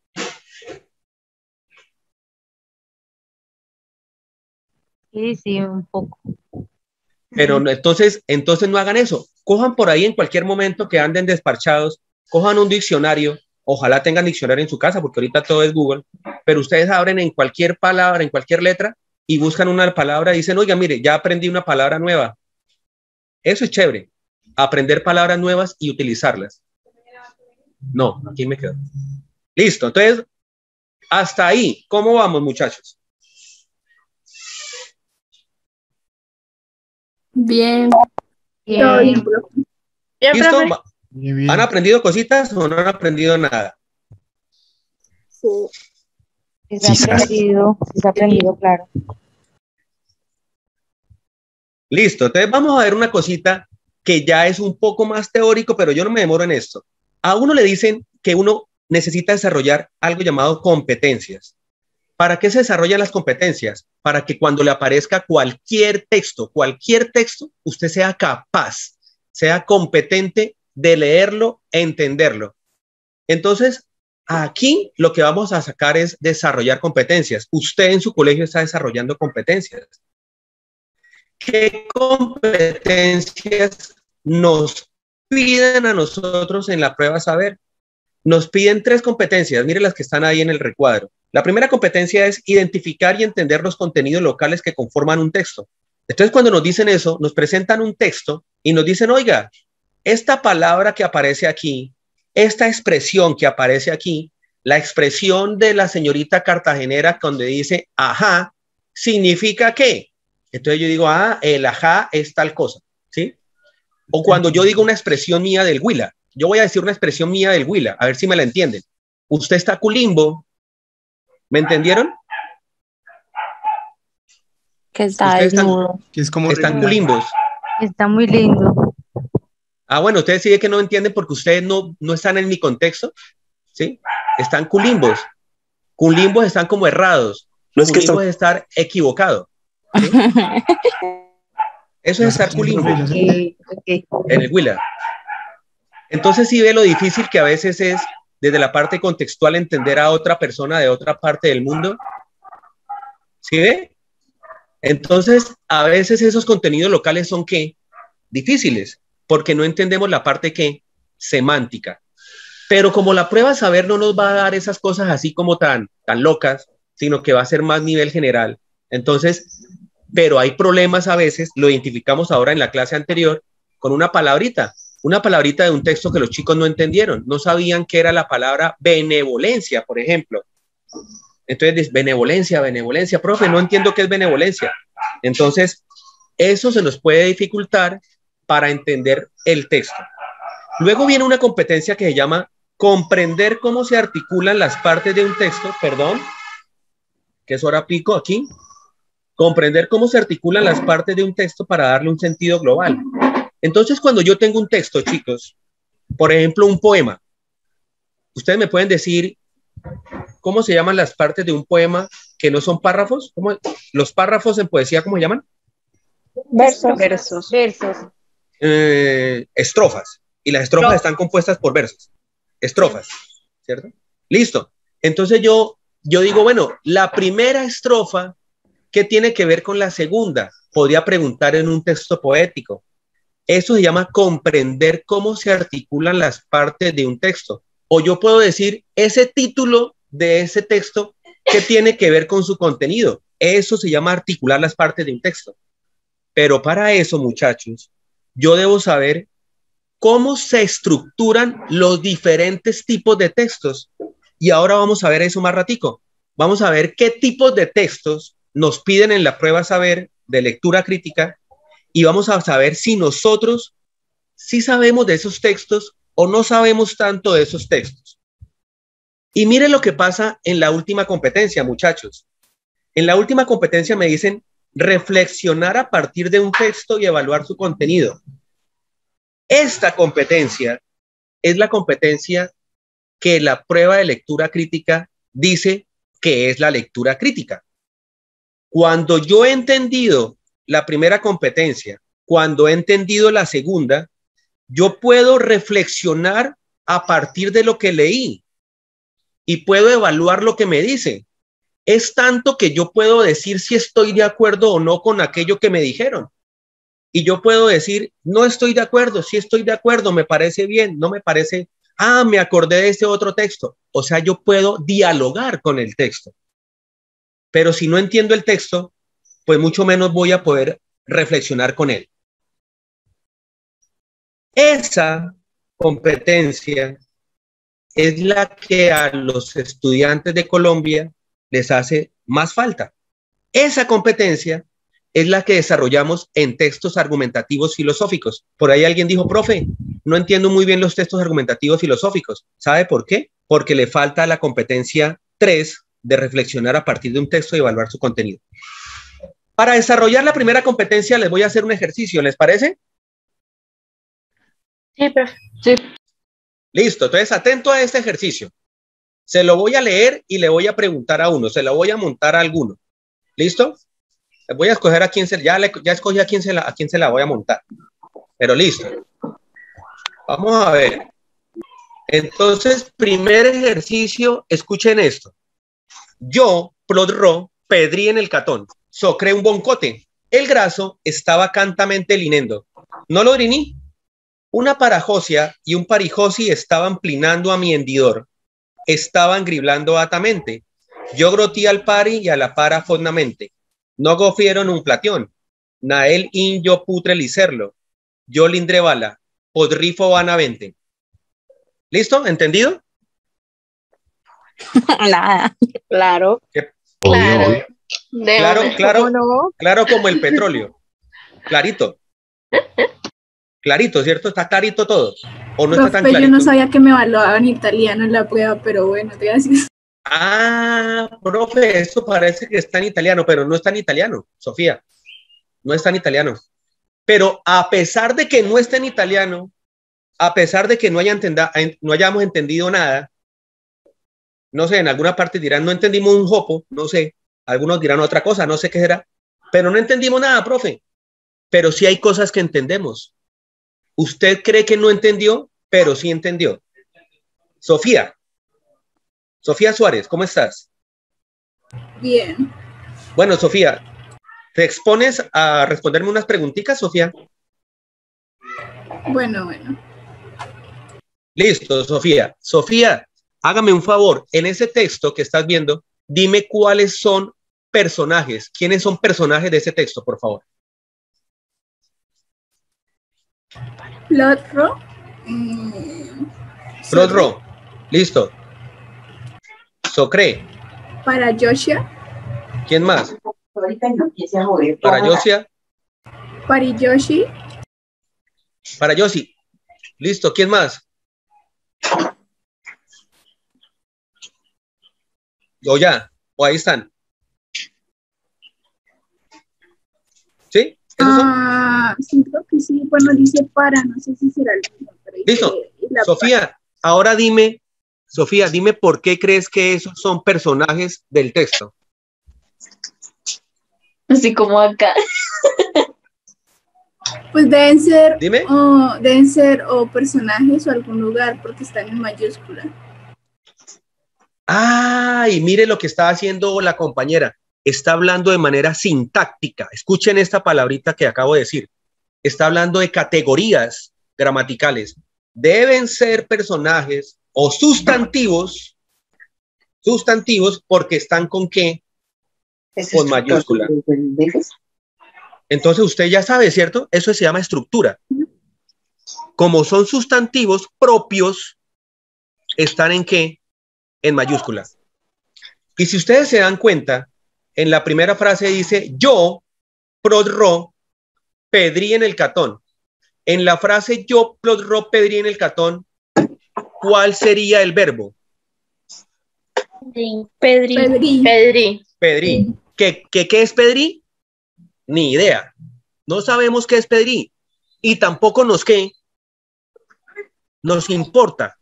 Sí, un poco. Pero no, entonces no hagan eso. Cojan por ahí en cualquier momento que anden desparchados, cojan un diccionario, ojalá tengan diccionario en su casa, porque ahorita todo es Google, pero ustedes abren en cualquier palabra, en cualquier letra, y buscan una palabra y dicen, oiga, mire, ya aprendí una palabra nueva. Eso es chévere, aprender palabras nuevas y utilizarlas. No, aquí me quedo. Listo, entonces, hasta ahí, ¿cómo vamos, muchachos? Bien. Bien. ¿Listo? Bien, bien. ¿Han aprendido cositas o no han aprendido nada? Sí. Sí se ha aprendido, claro. Listo, entonces vamos a ver una cosita que ya es un poco más teórico, pero yo no me demoro en esto. A uno le dicen que uno necesita desarrollar algo llamado competencias. ¿Para qué se desarrollan las competencias? Para que cuando le aparezca cualquier texto, usted sea capaz, sea competente de leerlo, entenderlo. Entonces, aquí lo que vamos a sacar es desarrollar competencias. Usted en su colegio está desarrollando competencias. ¿Qué competencias nos piden a nosotros en la prueba saber? Nos piden 3 competencias, miren las que están ahí en el recuadro. La primera competencia es identificar y entender los contenidos locales que conforman un texto. Entonces, cuando nos dicen eso, nos presentan un texto y nos dicen, oiga, esta palabra que aparece aquí, esta expresión que aparece aquí, la expresión de la señorita cartagenera cuando dice ajá, ¿significa qué? Entonces yo digo, el ajá es tal cosa, ¿sí? O cuando yo digo una expresión mía del Huila, yo voy a decir una expresión mía del Huila, a ver si me la entienden. Usted está culimbo, ¿me entendieron? Que está desnudo. Que es como están culimbos. Está muy lindo. Bueno, ustedes sí que no entienden porque ustedes no están en mi contexto, ¿sí? Están culimbos. Culimbos están como errados. No es que culimbos es estar equivocado, ¿sí? Eso es estar culimbo. Okay. En el Huila. Entonces sí ve lo difícil que a veces es desde la parte contextual entender a otra persona de otra parte del mundo. ¿Sí ve? Entonces a veces esos contenidos locales son ¿qué? Difíciles, porque no entendemos la parte ¿qué? Semántica. Pero como la prueba saber no nos va a dar esas cosas así como tan locas, sino que va a ser más nivel general. Entonces, pero hay problemas a veces, lo identificamos ahora en la clase anterior, con una palabrita de un texto que los chicos no entendieron, no sabían qué era la palabra benevolencia, por ejemplo. Entonces, benevolencia, profe, no entiendo qué es benevolencia. Entonces, eso se nos puede dificultar para entender el texto. Luego viene una competencia que se llama comprender cómo se articulan las partes de un texto, perdón, que es hora pico aquí, comprender cómo se articulan las partes de un texto para darle un sentido global. Entonces, cuando yo tengo un texto, chicos, por ejemplo, un poema, ustedes me pueden decir cómo se llaman las partes de un poema que no son párrafos. ¿Cómo? Los párrafos en poesía, ¿cómo se llaman? Versos. Estrofas. Y las estrofas están compuestas por versos. Estrofas, ¿cierto? Listo. Entonces yo digo, bueno, la primera estrofa, ¿qué tiene que ver con la segunda? Podría preguntar en un texto poético. Eso se llama comprender cómo se articulan las partes de un texto. O yo puedo decir, ese título de ese texto, ¿qué tiene que ver con su contenido? Eso se llama articular las partes de un texto. Pero para eso, muchachos, yo debo saber cómo se estructuran los diferentes tipos de textos. Y ahora vamos a ver eso más ratico. Vamos a ver qué tipos de textos nos piden en la prueba saber de lectura crítica y vamos a saber si nosotros sí sabemos de esos textos o no sabemos tanto de esos textos. Y miren lo que pasa en la última competencia, muchachos. En la última competencia me dicen reflexionar a partir de un texto y evaluar su contenido. Esta competencia es la competencia que la prueba de lectura crítica dice que es la lectura crítica. Cuando yo he entendido la primera competencia, cuando he entendido la segunda, yo puedo reflexionar a partir de lo que leí y puedo evaluar lo que me dice. Es tanto que yo puedo decir si estoy de acuerdo o no con aquello que me dijeron. Y yo puedo decir, no estoy de acuerdo, sí estoy de acuerdo, me parece bien, no me parece, me acordé de este otro texto. O sea, yo puedo dialogar con el texto. Pero si no entiendo el texto, pues mucho menos voy a poder reflexionar con él. Esa competencia es la que a los estudiantes de Colombia les hace más falta. Esa competencia es la que desarrollamos en textos argumentativos filosóficos. Por ahí alguien dijo, profe, no entiendo muy bien los textos argumentativos filosóficos. ¿Sabe por qué? Porque le falta la competencia 3 de reflexionar a partir de un texto y evaluar su contenido. Para desarrollar la primera competencia les voy a hacer un ejercicio, ¿les parece? Sí, profe. Sí. Listo, entonces atento a este ejercicio. Se lo voy a leer y le voy a preguntar a uno, se lo voy a montar a alguno. ¿Listo? Voy a escoger a quién ya escogí a quién se la voy a montar. Pero listo. Vamos a ver. Entonces, primer ejercicio, escuchen esto. Yo, plodro, pedrí en el catón, socré un boncote. El graso estaba cantamente linendo. No lo driní. Una parajosia y un parijosi estaban plinando a mi hendidor. Estaban griblando atamente. Yo grotí al pari y a la para fondamente. No gofieron un platión. Nael in yo putre licerlo. Yo lindre bala. podrifo vanamente. ¿Listo? ¿Entendido? Nada. Claro. Claro. Claro como el petróleo. Clarito. Clarito, ¿cierto? Está clarito todo. ¿O no está tan clarito? Yo no sabía que me evaluaban italiano en la prueba, pero bueno, gracias. Ah, profe, eso parece que está en italiano, pero no está en italiano, Sofía. No está en italiano. Pero a pesar de que no esté en italiano, a pesar de que no hayamos entendido nada, no sé, en alguna parte dirán, no entendimos un jopo, no sé, algunos dirán otra cosa, no sé qué será, pero no entendimos nada, profe. Pero sí hay cosas que entendemos. Usted cree que no entendió, pero sí entendió. Sofía Suárez, ¿cómo estás? Bien. Bueno, Sofía, ¿te expones a responderme unas preguntitas, Sofía? Bueno. Listo, Sofía. Sofía, hágame un favor. En ese texto que estás viendo, dime cuáles son personajes. ¿Quiénes son personajes de ese texto, por favor? Plotro. Plotro. Listo. Socré. Parayosia. ¿Quién más? Parayosia. Pariyoshi. Parayoshi. Listo. ¿Quién más? O ya. O ahí están. ¿Sí? Sí, creo que sí. Bueno, dice para, no sé si será el mismo. Listo. Sofía, ahora dime, por qué crees que esos son personajes del texto. Así como acá. Pues deben ser, dime. Deben ser o personajes o algún lugar porque están en mayúscula. Ah, y mire lo que está haciendo la compañera. Está hablando de manera sintáctica. Escuchen esta palabrita que acabo de decir. Está hablando de categorías gramaticales. Deben ser personajes o sustantivos porque están con qué? Con mayúscula. Entonces usted ya sabe, ¿cierto? Eso se llama estructura. Como son sustantivos propios, ¿están en qué? En mayúscula. Y si ustedes se dan cuenta, en la primera frase dice yo, prodro, pedrí en el catón. En la frase yo, prodro, pedrí en el catón, ¿cuál sería el verbo? Pedrí. ¿Qué es pedrí? Ni idea. No sabemos qué es pedrí. Y tampoco nos importa.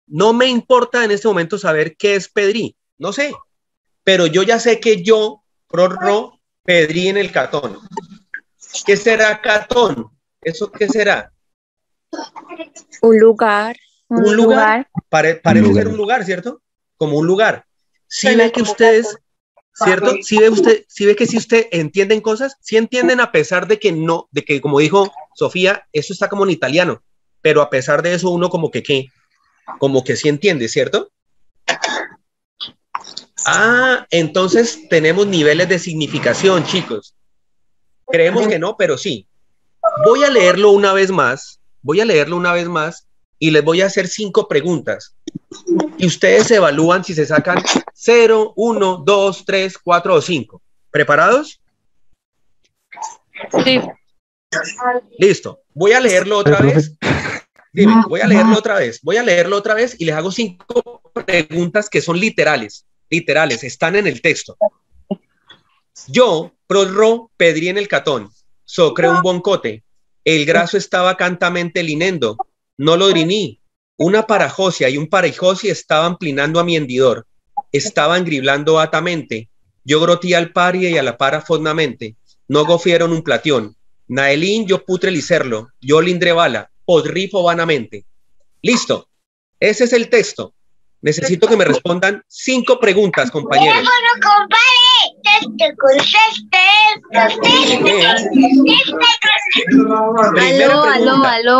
No me importa en este momento saber qué es pedrí. No sé. Pero yo ya sé que yo, prorro, pedrí en el catón. ¿Qué será catón? ¿Eso qué será? Un lugar. Un lugar. Parece ser un lugar, ¿cierto? Como un lugar. Si ve que ustedes, ¿cierto? Si ve que si usted entienden cosas, si entienden a pesar de que no, de que como dijo Sofía, eso está como en italiano, pero a pesar de eso uno como que sí entiende, ¿cierto? Ah, entonces tenemos niveles de significación, chicos. Creemos que no, pero sí. Voy a leerlo una vez más y les voy a hacer 5 preguntas. Y ustedes evalúan si se sacan 0, 1, 2, 3, 4 o 5. ¿Preparados? Sí. Listo. Voy a leerlo otra vez. Dime, voy a leerlo otra vez y les hago 5 preguntas que son literales, están en el texto. Yo, prodro, pedrí en el catón, socré un boncote, el graso estaba cantamente linendo, no lo driní, una parajosia y un parajosi estaban plinando a mi hendidor, estaban griblando atamente, yo grotí al parie y a la para fondamente, no gofieron un platión, naelín yo putre licerlo, yo lindre bala, podrifo vanamente. Listo, ese es el texto. Necesito que me respondan 5 preguntas, compañeros.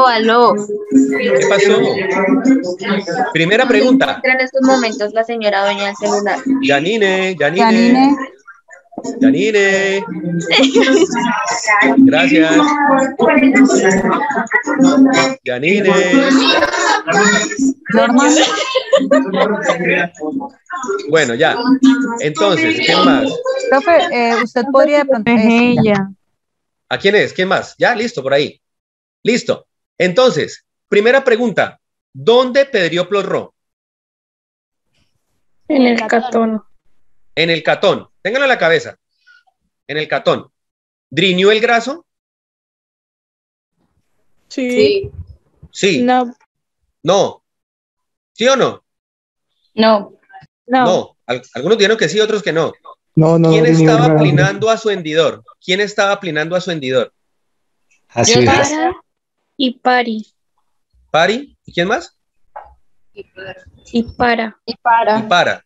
Aló. ¿Qué pasó? Primera pregunta. En estos momentos la señora dueña del celular. Yanine. Janine. Gracias. Janine. Norma. Bueno, ya. Entonces, ¿quién más? Profe, usted podría de pronto... ella. ¿A quién es? ¿Quién más? Ya, listo, por ahí. Listo. Entonces, primera pregunta. ¿Dónde pedrió Plorro? En el catón. En el catón. Ténganlo en la cabeza. En el catón. ¿Driñó el graso? Sí. Sí. No. No. ¿Sí o no? No. No. Algunos dijeron que sí, otros que no. No, no. ¿Quién no, estaba no, plinando a su hendidor? ¿Quién estaba plinando a su hendidor? Así es. Para y pari. ¿Pari? ¿Y quién más? Y para. Y para. Y para.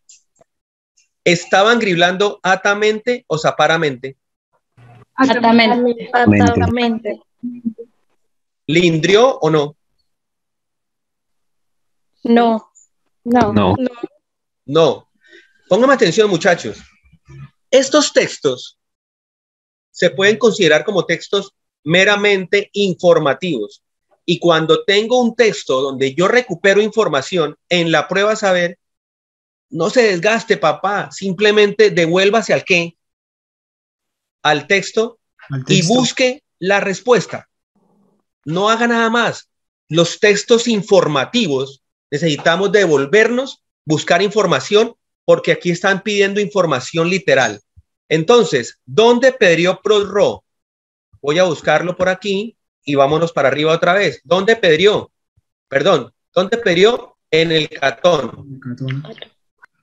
¿Estaban griblando atamente o zaparamente? Atamente. Atamente. ¿Lindrió o no? No. No. No. No. Pónganme atención, muchachos. Estos textos se pueden considerar como textos meramente informativos. Y cuando tengo un texto donde yo recupero información en la prueba saber, no se desgaste, papá. Simplemente devuélvase al qué, al texto y busque la respuesta. No haga nada más. Los textos informativos necesitamos devolvernos, buscar información, porque aquí están pidiendo información literal. Entonces, ¿dónde pedrió Plorro? Voy a buscarlo por aquí y vámonos para arriba otra vez. ¿Dónde pedrió? Perdón, ¿dónde pedrió? En el catón.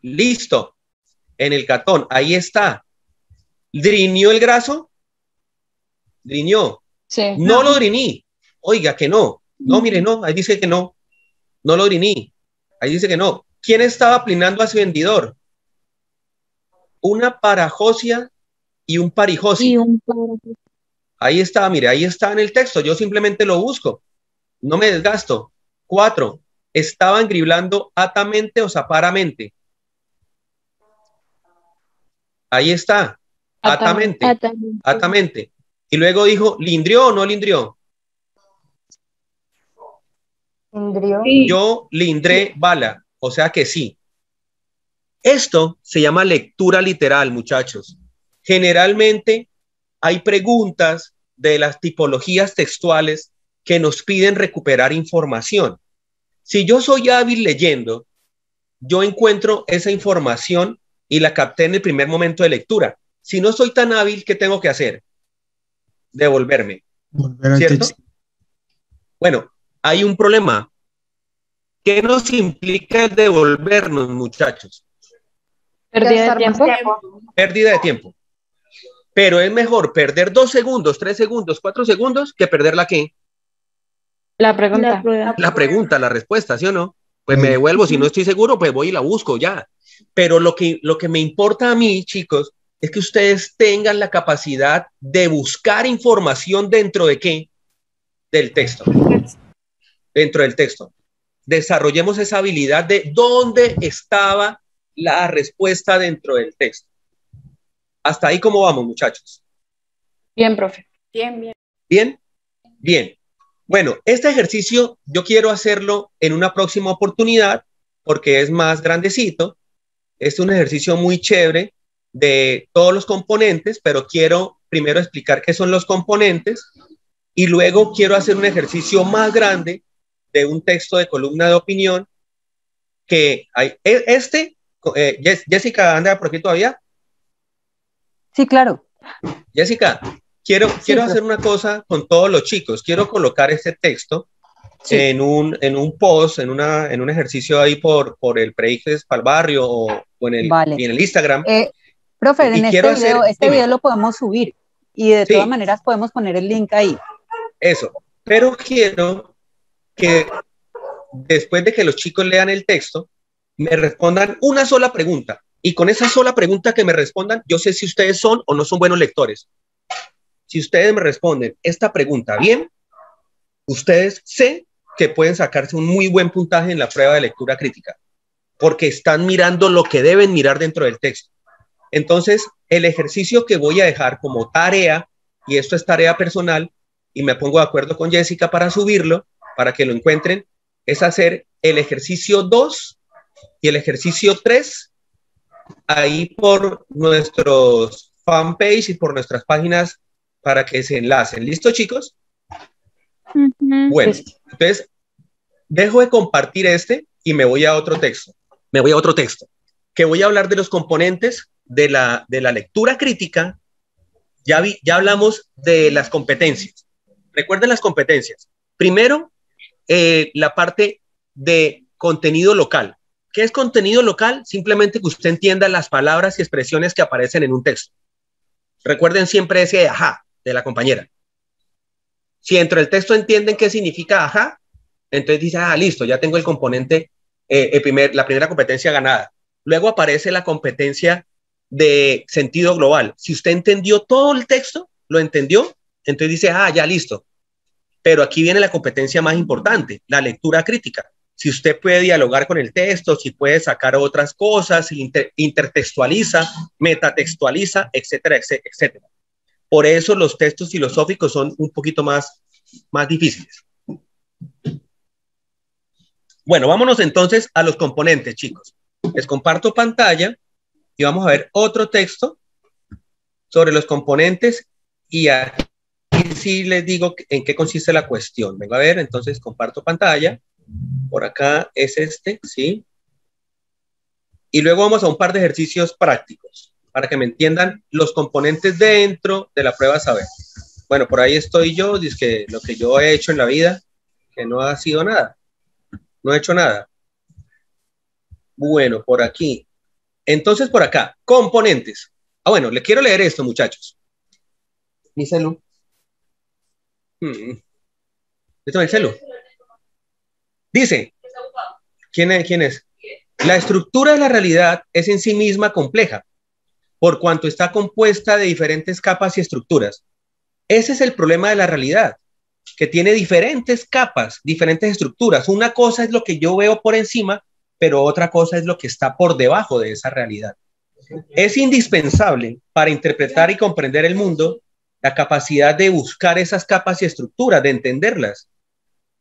Listo. En el catón, ahí está. ¿Driñó el graso? Driñó. Sí. No lo driní. Oiga, que no. No, mire, no. Ahí dice que no. No lo driní. Ahí dice que no. ¿Quién estaba plinando a su hendidor? Una parajosia y un parijosi. Ahí está, mire, ahí está en el texto. Yo simplemente lo busco. No me desgasto. 4. Estaban griblando atamente o zaparamente. Ahí está. Atamente. Atamente. Y luego dijo, ¿lindrió o no lindrió? ¿Lindrió? Yo lindré bala. O sea que sí. Esto se llama lectura literal, muchachos. Generalmente hay preguntas de las tipologías textuales que nos piden recuperar información. Si yo soy hábil leyendo, yo encuentro esa información y la capté en el primer momento de lectura. Si no soy tan hábil, ¿qué tengo que hacer? Devolverme. ¿Cierto? Bueno, hay un problema. ¿Qué nos implica el devolvernos, muchachos? Pérdida de tiempo. Pérdida de tiempo. Pero es mejor perder 2 segundos, 3 segundos, 4 segundos que perder la qué. La pregunta. La pregunta, la respuesta, ¿sí o no? Pues me devuelvo, si no estoy seguro, pues voy y la busco ya. Pero lo que me importa a mí, chicos, es que ustedes tengan la capacidad de buscar información dentro de qué, del texto. Dentro del texto. Desarrollemos esa habilidad de dónde estaba la respuesta dentro del texto. Hasta ahí, ¿cómo vamos, muchachos? Bien, profe. Bien. ¿Bien? Bien. Bueno, este ejercicio yo quiero hacerlo en una próxima oportunidad porque es más grandecito. Es un ejercicio muy chévere de todos los componentes, pero quiero primero explicar qué son los componentes y luego quiero hacer un ejercicio más grande de un texto de columna de opinión que hay. Jessica, ¿anda por aquí todavía? Sí, claro. Jessica, quiero hacer una cosa con todos los chicos. Quiero colocar este texto en un post, en un ejercicio ahí por el Pre-ICFES para el barrio o en el Instagram. Profe, en este video lo podemos subir y de todas maneras podemos poner el link ahí. Eso, pero quiero que después de que los chicos lean el texto, me respondan una sola pregunta. Y con esa sola pregunta que me respondan, yo sé si ustedes son o no son buenos lectores. Si ustedes me responden esta pregunta bien, ustedes sé que pueden sacarse un muy buen puntaje en la prueba de lectura crítica, porque están mirando lo que deben mirar dentro del texto. Entonces, el ejercicio que voy a dejar como tarea, y esto es tarea personal, y me pongo de acuerdo con Jessica para subirlo, para que lo encuentren, es hacer el ejercicio 2 y el ejercicio 3 ahí por nuestros fanpage y por nuestras páginas para que se enlacen. ¿Listo, chicos? Bueno, entonces dejo de compartir este y me voy a otro texto. Me voy a otro texto, que voy a hablar de los componentes de la lectura crítica. Ya hablamos de las competencias. Recuerden las competencias. Primero, la parte de contenido local. ¿Qué es contenido local? Simplemente que usted entienda las palabras y expresiones que aparecen en un texto. Recuerden siempre ese ajá de la compañera. Si dentro del texto entienden qué significa ajá, entonces dice, listo, ya tengo el componente, la primera competencia ganada. Luego aparece la competencia de sentido global. Si usted entendió todo el texto, lo entendió, entonces dice, ya listo. Pero aquí viene la competencia más importante, la lectura crítica. Si usted puede dialogar con el texto, si puede sacar otras cosas, intertextualiza, metatextualiza, etcétera, etcétera. Por eso los textos filosóficos son un poquito más difíciles. Bueno, vámonos entonces a los componentes, chicos. Les comparto pantalla y vamos a ver otro texto sobre los componentes y aquí sí les digo en qué consiste la cuestión. Vengo a ver, entonces comparto pantalla. Por acá es este, ¿sí? Y luego vamos a un par de ejercicios prácticos para que me entiendan los componentes dentro de la prueba saber. Bueno, por ahí estoy yo, dice que lo que yo he hecho en la vida, que no ha sido nada. No he hecho nada. Bueno, por aquí. Entonces, por acá, componentes. Bueno, le quiero leer esto, muchachos. Mi celu. ¿Esto es el celu? Dice, ¿quién es? La estructura de la realidad es en sí misma compleja, por cuanto está compuesta de diferentes capas y estructuras. Ese es el problema de la realidad, que tiene diferentes capas, diferentes estructuras. Una cosa es lo que yo veo por encima, pero otra cosa es lo que está por debajo de esa realidad. Es indispensable para interpretar y comprender el mundo la capacidad de buscar esas capas y estructuras, de entenderlas.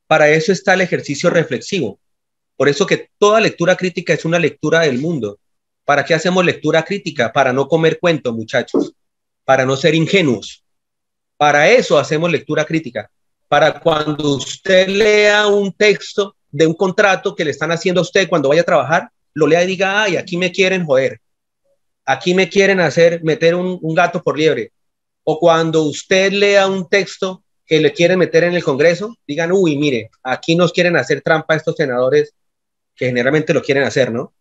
Para eso está el ejercicio reflexivo. Por eso que toda lectura crítica es una lectura del mundo. ¿Para qué hacemos lectura crítica? Para no comer cuentos, muchachos. Para no ser ingenuos. Para eso hacemos lectura crítica. Para cuando usted lea un texto de un contrato que le están haciendo a usted cuando vaya a trabajar, lo lea y diga, ay, aquí me quieren joder. Aquí me quieren meter un gato por liebre. O cuando usted lea un texto que le quieren meter en el Congreso, digan, uy, mire, aquí nos quieren hacer trampa a estos senadores que generalmente lo quieren hacer, ¿no?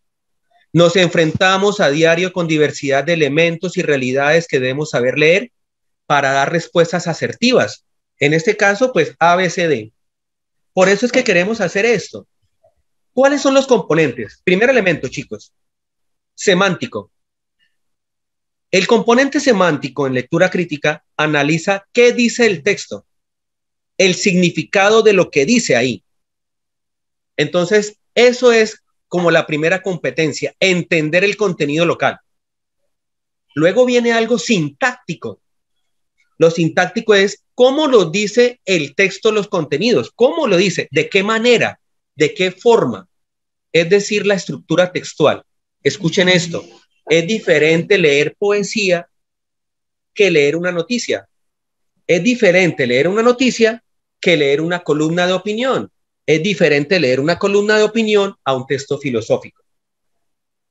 Nos enfrentamos a diario con diversidad de elementos y realidades que debemos saber leer para dar respuestas asertivas. En este caso, pues, ABCD. Por eso es que queremos hacer esto. ¿Cuáles son los componentes? Primer elemento, chicos, semántico. El componente semántico en lectura crítica analiza qué dice el texto, el significado de lo que dice ahí. Entonces, eso es como la primera competencia, entender el contenido local. Luego viene algo sintáctico. Lo sintáctico es cómo lo dice el texto, los contenidos, cómo lo dice, de qué manera, de qué forma, es decir, la estructura textual. Escuchen esto, es diferente leer poesía que leer una noticia. Es diferente leer una noticia que leer una columna de opinión. Es diferente leer una columna de opinión a un texto filosófico.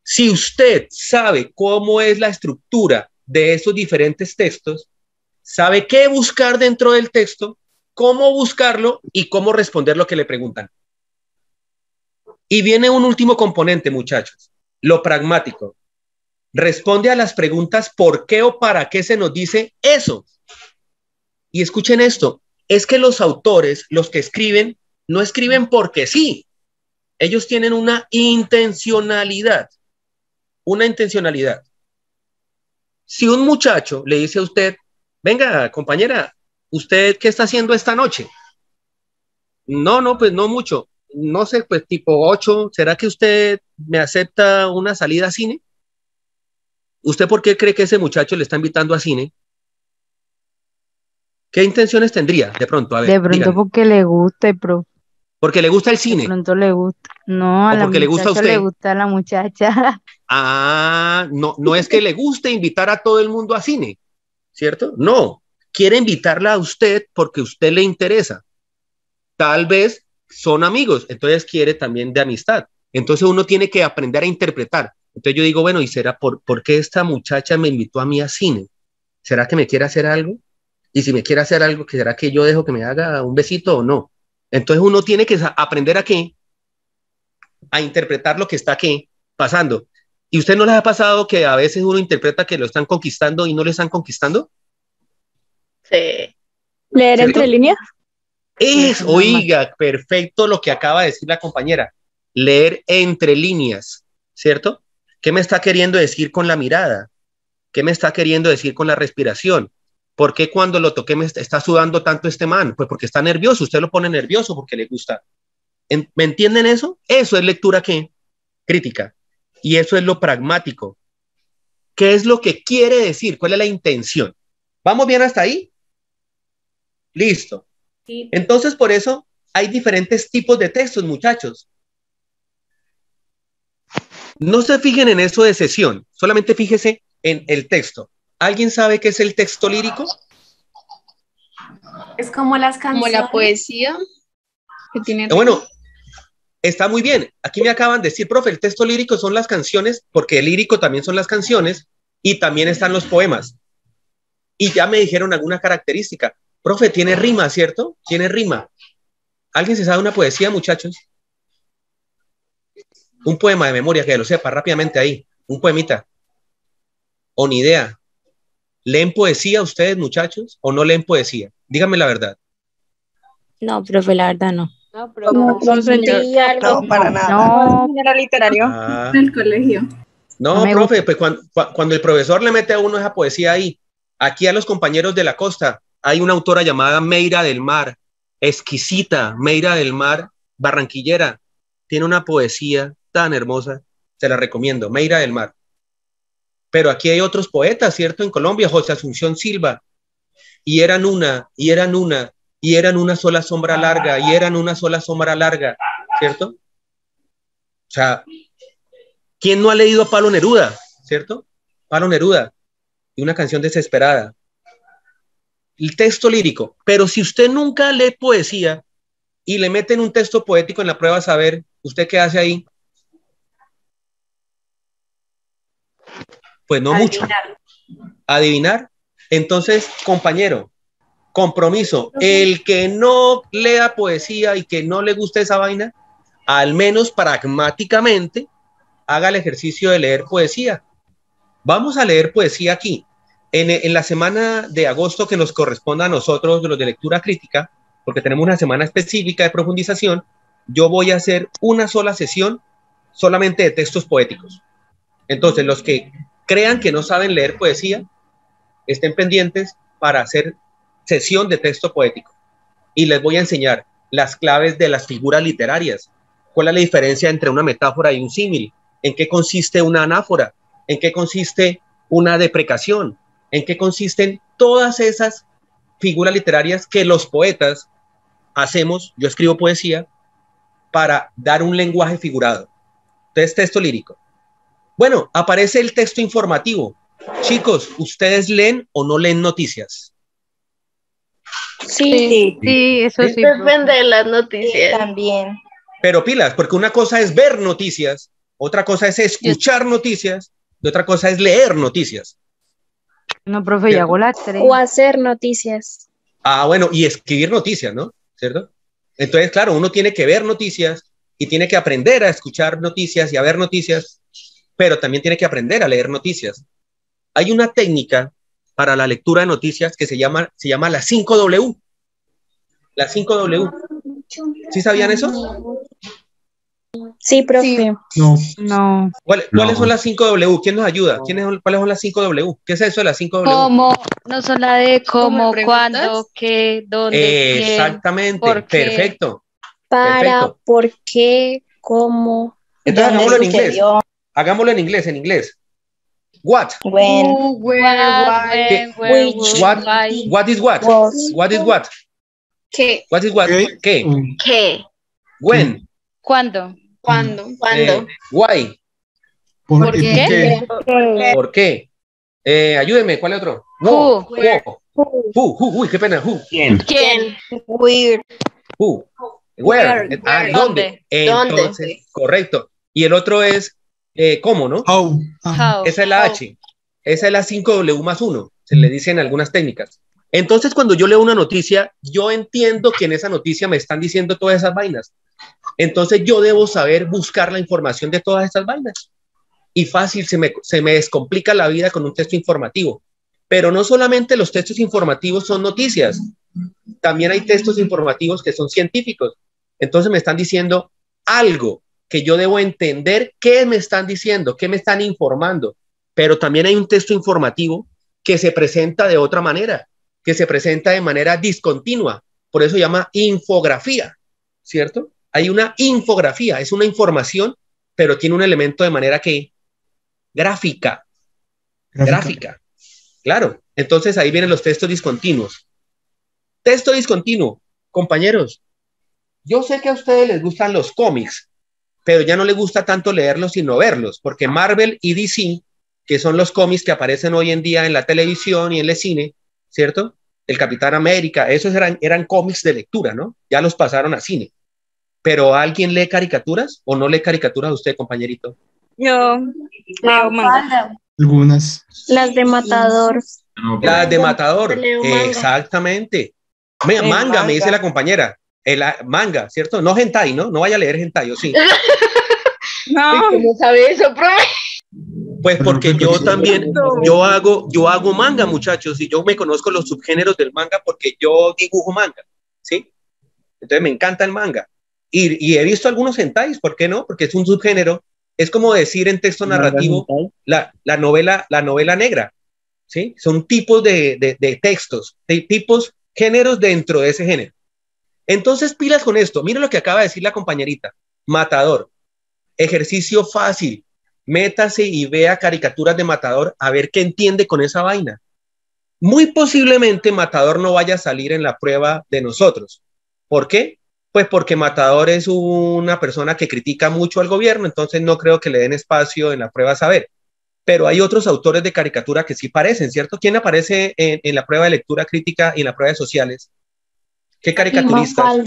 Si usted sabe cómo es la estructura de esos diferentes textos, sabe qué buscar dentro del texto, cómo buscarlo y cómo responder lo que le preguntan. Y viene un último componente, muchachos, lo pragmático. Responde a las preguntas por qué o para qué se nos dice eso. Y escuchen esto, es que los autores, los que escriben, no escriben porque sí. Ellos tienen una intencionalidad. Una intencionalidad. Si un muchacho le dice a usted, venga, compañera, ¿usted qué está haciendo esta noche? No, pues no mucho. No sé, pues tipo 8. ¿Será que usted me acepta una salida a cine? ¿Usted por qué cree que ese muchacho le está invitando a cine? ¿Qué intenciones tendría de pronto? A ver, De pronto dígame. porque le guste, profe. ¿Porque le gusta el De cine? pronto le gusta. No, a ¿O la porque le gusta a muchacha le usted? gusta a la muchacha. Ah, no, no es que le guste invitar a todo el mundo a cine, ¿cierto? No, quiere invitarla a usted porque a usted le interesa. Tal vez son amigos, entonces quiere también de amistad. Entonces uno tiene que aprender a interpretar. Entonces yo digo, bueno, ¿y será por qué esta muchacha me invitó a mí a cine? ¿Será que me quiere hacer algo? Y si me quiere hacer algo, ¿será que yo dejo que me haga un besito o no? Entonces uno tiene que aprender a qué, a interpretar lo que está aquí pasando. ¿Y usted no les ha pasado que a veces uno interpreta que lo están conquistando y no lo están conquistando? Sí. ¿Leer ¿Cierto? entre líneas? Oiga, perfecto lo que acaba de decir la compañera. Leer entre líneas, ¿cierto? ¿Qué me está queriendo decir con la mirada? ¿Qué me está queriendo decir con la respiración? ¿Por qué cuando lo toqué me está sudando tanto este man? Pues porque está nervioso, usted lo pone nervioso porque le gusta. ¿Me entienden eso? Eso es lectura ¿qué? Crítica. Y eso es lo pragmático. ¿Qué es lo que quiere decir? ¿Cuál es la intención? ¿Vamos bien hasta ahí? Listo. Sí. Entonces, por eso hay diferentes tipos de textos, muchachos. No se fijen en eso de sesión, solamente fíjese en el texto. ¿Alguien sabe qué es el texto lírico? Es como las canciones. Como la poesía que tiene. Bueno, está muy bien. Aquí me acaban de decir, profe, el texto lírico son las canciones, porque el lírico también son las canciones y también están los poemas. Y ya me dijeron alguna característica. Profe, tiene rima, ¿cierto? Tiene rima. ¿Alguien se sabe una poesía, muchachos? Un poema de memoria, que lo sepa rápidamente ahí. Un poemita. O ni idea. ¿Leen poesía ustedes, muchachos? ¿O no leen poesía? Díganme la verdad. No, profe, la verdad no. No, pero no, señor. No, para nada. No, era literario. En el colegio. No, profe, pues cuando el profesor le mete a uno esa poesía ahí, aquí a los compañeros de la costa, hay una autora llamada Meira del Mar, exquisita, Meira del Mar, barranquillera, tiene una poesía tan hermosa, se la recomiendo, Meira del Mar. Pero aquí hay otros poetas, ¿cierto? En Colombia, José Asunción Silva, y eran una sola sombra larga, y eran una sola sombra larga, ¿cierto? O sea, ¿quién no ha leído a Pablo Neruda, cierto? Pablo Neruda, y una canción desesperada. El texto lírico. Pero si usted nunca lee poesía y le meten un texto poético en la prueba a saber, ¿usted qué hace ahí? Pues no mucho. Adivinar. Entonces, compañero, compromiso. El que no lea poesía y que no le guste esa vaina, al menos pragmáticamente, haga el ejercicio de leer poesía. Vamos a leer poesía aquí. En la semana de agosto que nos corresponda a nosotros, los de lectura crítica, porque tenemos una semana específica de profundización, yo voy a hacer una sola sesión solamente de textos poéticos. Entonces, los que crean que no saben leer poesía, estén pendientes para hacer sesión de texto poético. Y les voy a enseñar las claves de las figuras literarias. ¿Cuál es la diferencia entre una metáfora y un símil? ¿En qué consiste una anáfora? ¿En qué consiste una deprecación? ¿En qué consisten todas esas figuras literarias que los poetas hacemos? Yo escribo poesía para dar un lenguaje figurado. Entonces, texto lírico. Bueno, aparece el texto informativo. Chicos, ¿ustedes leen o no leen noticias? Sí, eso sí. Depende de las noticias. También. Pero pilas, porque una cosa es ver noticias, otra cosa es escuchar noticias y otra cosa es leer noticias. No, profe, yo hago las tres. O hacer noticias. Ah, bueno, y escribir noticias, ¿no? ¿Cierto? Entonces, claro, uno tiene que ver noticias y tiene que aprender a escuchar noticias y a ver noticias, pero también tiene que aprender a leer noticias. Hay una técnica para la lectura de noticias que se llama la 5W. La 5W. ¿Sí sabían eso? Sí, profe. No. ¿Cuáles son las 5W? ¿Quién nos ayuda? ¿Cuáles son las 5W? ¿Qué es eso de las 5W? ¿Cómo? No son la de cómo, cuándo, qué, dónde, exactamente, quién, por qué. Perfecto. Para, perfecto. por qué, cómo. Entonces hagámoslo en inglés. Hagámoslo en inglés. What? When. Who, where, why, ¿Qué? where, Which. What? why. What is what? Was. What is what? ¿Qué? What is what? ¿Qué? ¿Qué? ¿Qué? When? ¿Cuándo? ¿Cuándo? Why? ¿Por ¿Por qué? qué? ¿Por qué? Ayúdeme, ¿cuál es otro? Who. Who. Uy, qué pena. Who. ¿Quién? ¿Quién? Where. Who. Where. ¿Dónde? ¿Dónde? Entonces, correcto. Y el otro es ¿cómo, no? How. How. Esa es la H. Esa es la 5W+1. Se le dice en algunas técnicas. Entonces, cuando yo leo una noticia, yo entiendo que en esa noticia me están diciendo todas esas vainas. Entonces, yo debo saber buscar la información de todas esas vainas. Y fácil, se me descomplica la vida con un texto informativo. Pero no solamente los textos informativos son noticias. También hay textos informativos que son científicos. Entonces, me están diciendo algo que yo debo entender qué me están diciendo, qué me están informando. Pero también hay un texto informativo que se presenta de otra manera, que se presenta de manera discontinua. Por eso se llama infografía, ¿cierto? Hay una infografía, es una información, pero tiene un elemento de manera que gráfica. Claro. Entonces ahí vienen los textos discontinuos. Texto discontinuo, compañeros. Yo sé que a ustedes les gustan los cómics, pero ya no les gusta tanto leerlos sino verlos, porque Marvel y DC, que son los cómics que aparecen hoy en día en la televisión y en el cine, ¿cierto? El Capitán América, esos eran cómics de lectura, ¿no? Ya los pasaron a cine. ¿Pero alguien lee caricaturas o no lee caricaturas usted, compañerito? Yo leo manga. Algunas. Las de Matador. Las de Matador, Leo manga. exactamente. Manga, me dice la compañera. Manga, ¿cierto? No hentai, ¿no? No vaya a leer hentai, ¿o sí? No. ¿Cómo sabe eso, profe? Pues porque yo también, yo hago manga, muchachos, y yo me conozco los subgéneros del manga porque yo dibujo manga, ¿sí? Entonces me encanta el manga. Y he visto algunos hentais, ¿por qué no? Porque es un subgénero, es como decir en texto narrativo la novela negra, ¿sí? Son tipos de textos, géneros dentro de ese género. Entonces, pilas con esto. Mira lo que acaba de decir la compañerita. Matador. Ejercicio fácil. Métase y vea caricaturas de Matador a ver qué entiende con esa vaina. Muy posiblemente Matador no vaya a salir en la prueba de nosotros. ¿Por qué? Pues porque Matador es una persona que critica mucho al gobierno, entonces no creo que le den espacio en la prueba a saber. Pero hay otros autores de caricatura que sí parecen, ¿cierto? ¿Quién aparece en la prueba de lectura crítica y en la prueba de sociales? ¿Qué caricaturistas?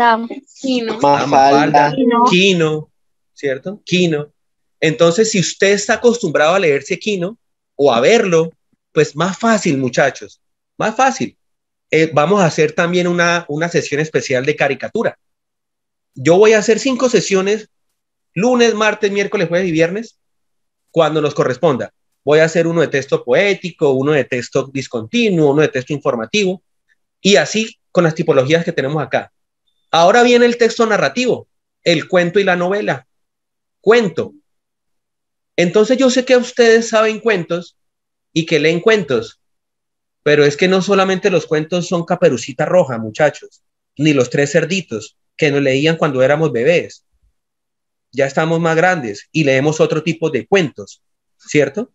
Mafalda, Kino, ¿cierto? Kino. Entonces, si usted está acostumbrado a leerse Kino o a verlo, pues más fácil, muchachos, más fácil. Vamos a hacer también una sesión especial de caricatura. Yo voy a hacer 5 sesiones, lunes, martes, miércoles, jueves y viernes, cuando nos corresponda. Voy a hacer uno de texto poético, uno de texto discontinuo, uno de texto informativo, y así con las tipologías que tenemos acá. Ahora viene el texto narrativo, el cuento y la novela. Cuento. Entonces yo sé que ustedes saben cuentos y que leen cuentos, pero es que no solamente los cuentos son Caperucita Roja, muchachos, ni los 3 cerditos que nos leían cuando éramos bebés. Ya estamos más grandes y leemos otro tipo de cuentos, ¿cierto?